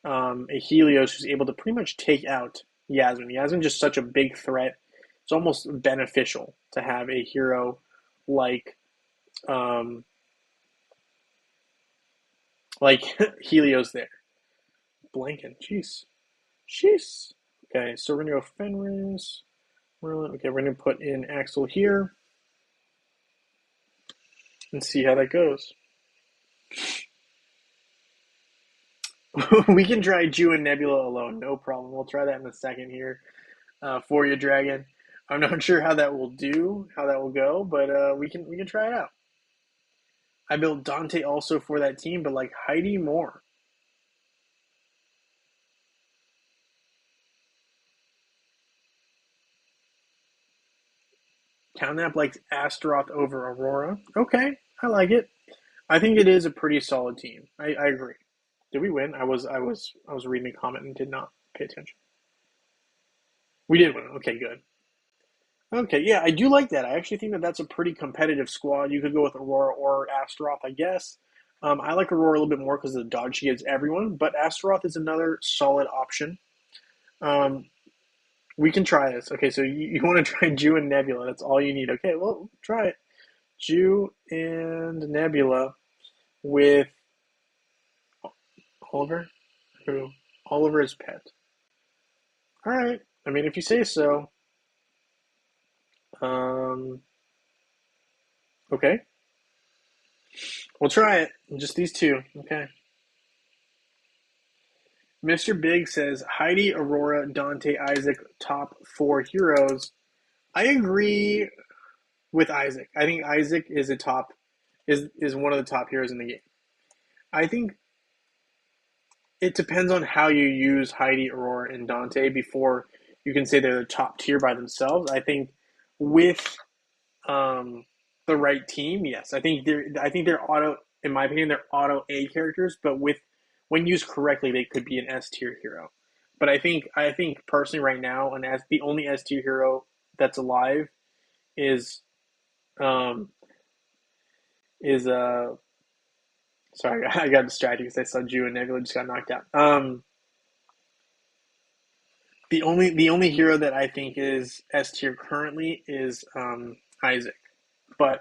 S1: a Helios who's able to pretty much take out Yasmin. Yasmin's just such a big threat. It's almost beneficial to have a hero like Helios there. Blanking. Jeez. Okay, so we're going to go Fenris. Okay, we're going to put in Axel here and see how that goes. We can try Jew and Nebula alone, no problem. We'll try that in a second here for you, Dragon. I'm not sure how that will go, but we can try it out. I built Dante also for that team, but like Heidi more. Countnap likes Astaroth over Aurora. Okay, I like it. I think it is a pretty solid team. I agree. Did we win? I was reading a comment and did not pay attention. We did win. Okay, good. Okay, yeah, I do like that. I actually think that that's a pretty competitive squad. You could go with Aurora or Astaroth, I guess. I like Aurora a little bit more because of the dodge she gives everyone, but Astaroth is another solid option. We can try this. Okay, so you want to try Jew and Nebula. That's all you need. Okay, well, try it. Jew and Nebula with Oliver? Who? Oliver is pet. All right. I mean, if you say so. Um, okay. We'll try it. Just these two. Okay. Mr. Big says Heidi, Aurora, Dante, Isaac, top four heroes. I agree with Isaac. I think Isaac is a top is one of the top heroes in the game. I think it depends on how you use Heidi, Aurora, and Dante before you can say they're the top tier by themselves. I think with um, the right team, yes. I think they're auto. In my opinion, they're auto A characters, but with when used correctly, they could be an S tier hero. But I think personally, right now, an S the only S tier hero that's alive is um is sorry, I got distracted because I saw Jew and Nebula just got knocked out. The only hero that I think is S tier currently is Isaac, but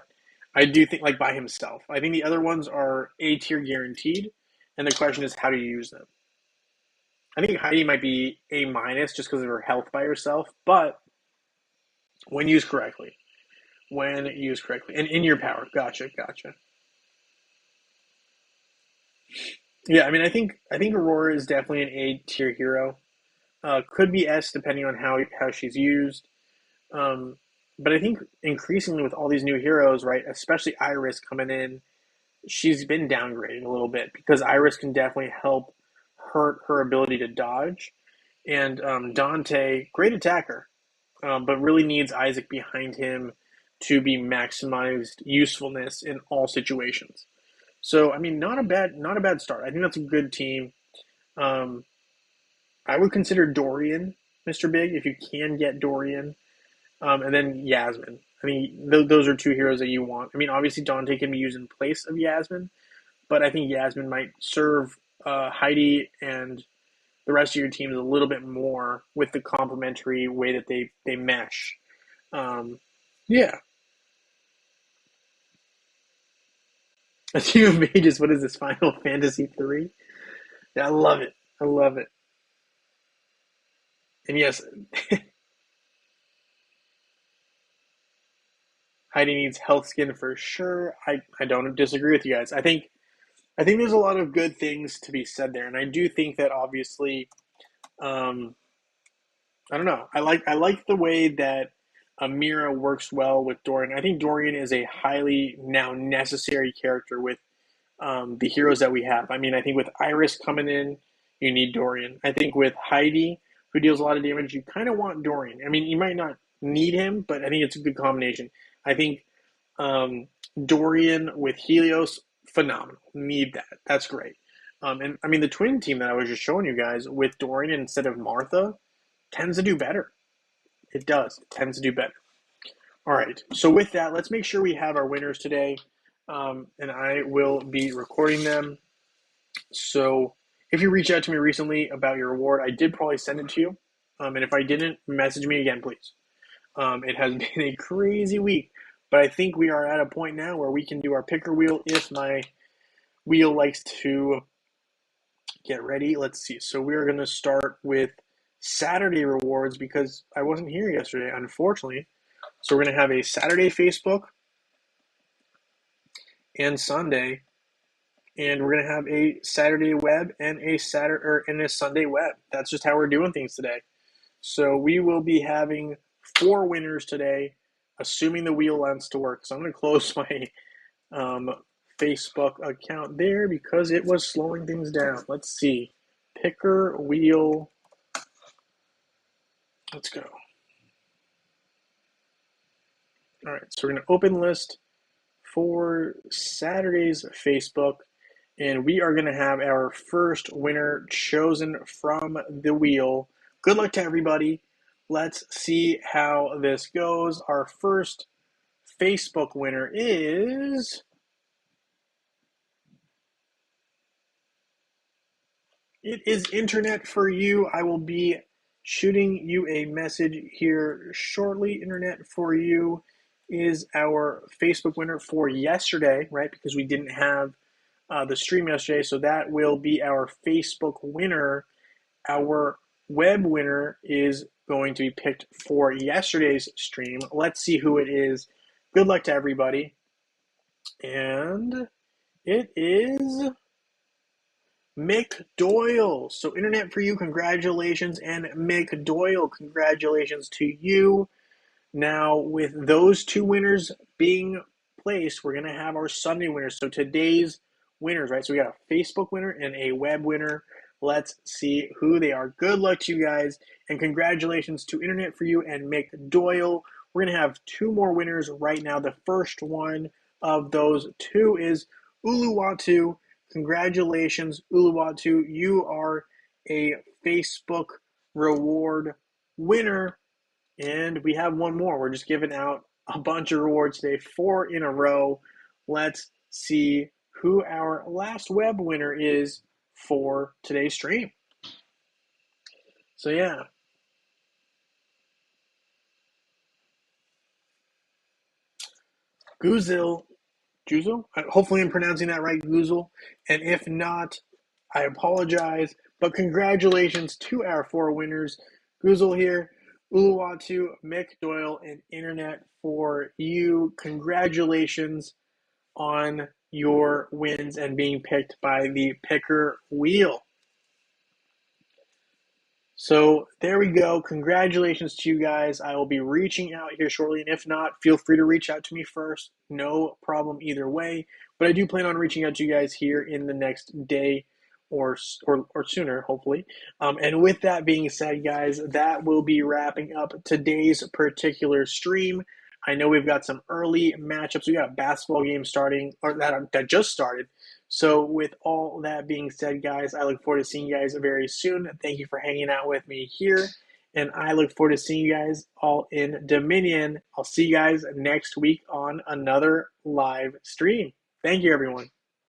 S1: I do think like by himself. I think the other ones are A tier guaranteed, and the question is how do you use them. I think Heidi might be A minus just because of her health by herself, but when used correctly, and in your power, gotcha. Yeah, I mean, I think Aurora is definitely an A tier hero. Could be S depending on how she's used. Um, but I think increasingly with all these new heroes, right, especially Iris coming in, she's been downgraded a little bit because Iris can definitely help hurt her ability to dodge. And Dante, great attacker, but really needs Isaac behind him to be maximized usefulness in all situations. So I mean, not a bad start. I think that's a good team. Um, I would consider Dorian, Mr. Big, if you can get Dorian. And then Yasmin. I mean, those are two heroes that you want. I mean, obviously Dante can be used in place of Yasmin, but I think Yasmin might serve Heidi and the rest of your teams a little bit more with the complementary way that they mesh. Um, yeah, a team of mages. What is this? Final Fantasy 3? Yeah, I love it. I love it. And yes, Heidi needs health skin for sure. I don't disagree with you guys. I think there's a lot of good things to be said there, and I do think that obviously, um, I don't know. I like the way that Amira works well with Dorian. I think Dorian is a highly now necessary character with the heroes that we have. I mean, I think with Iris coming in, you need Dorian. I think with Heidi, who deals a lot of damage, you kind of want Dorian. I mean, you might not need him, but I think it's a good combination. I think um, Dorian with Helios, phenomenal. Need that. That's great. And I mean, the twin team that I was just showing you guys with Dorian instead of Martha tends to do better. It does. It tends to do better. All right. So with that, let's make sure we have our winners today, and I will be recording them. So if you reach out to me recently about your award, I did probably send it to you. And if I didn't, message me again, please. It has been a crazy week, but I think we are at a point now where we can do our picker wheel if my wheel likes to get ready. Let's see. So we're going to start with Saturday rewards because I wasn't here yesterday, unfortunately. So we're going to have a Saturday Facebook and Sunday, and we're going to have a Saturday web and a Sunday web. That's just how we're doing things today. So we will be having 4 winners today, assuming the wheel wants to work. So I'm going to close my um, Facebook account there because it was slowing things down. Let's see. Picker wheel. Let's go. All right, so we're going to open list for Saturday's Facebook, and we are going to have our first winner chosen from the wheel. Good luck to everybody. Let's see how this goes. Our first Facebook winner is It is Internet for You. I will be shooting you a message here shortly. Internet for You is our Facebook winner for yesterday, right? Because we didn't have the stream yesterday, so that will be our Facebook winner. Our web winner is going to be picked for yesterday's stream. Let's see who it is. Good luck to everybody. And it is Mick Doyle. So Internet for You, congratulations. And Mick Doyle, congratulations to you. Now, with those two winners being placed, we're going to have our Sunday winners. So today's winners, right? So we got a Facebook winner and a web winner. Let's see who they are. Good luck to you guys, and congratulations to Internet for You and Mick Doyle. We're going to have two more winners right now. The first one of those two is Uluwatu. Congratulations, Uluwatu. You are a Facebook reward winner. And we have one more. We're just giving out a bunch of rewards today, 4 in a row. Let's see who our last web winner is for today's stream. So yeah. Guzil, hopefully I'm pronouncing that right, Guzil. And if not, I apologize. But congratulations to our 4 winners. Guzil here, Uluwatu, Mick Doyle, and Internet for You. Congratulations on your wins and being picked by the picker wheel. So there we go. Congratulations to you guys. I will be reaching out here shortly, and if not, feel free to reach out to me first. No problem either way. But I do plan on reaching out to you guys here in the next day or sooner, hopefully. And with that being said, guys, that will be wrapping up today's particular stream. I know we've got some early matchups. We got a basketball game starting, or that just started. So with all that being said, guys, I look forward to seeing you guys very soon. Thank you for hanging out with me here. And I look forward to seeing you guys all in Dominion. I'll see you guys next week on another live stream. Thank you, everyone.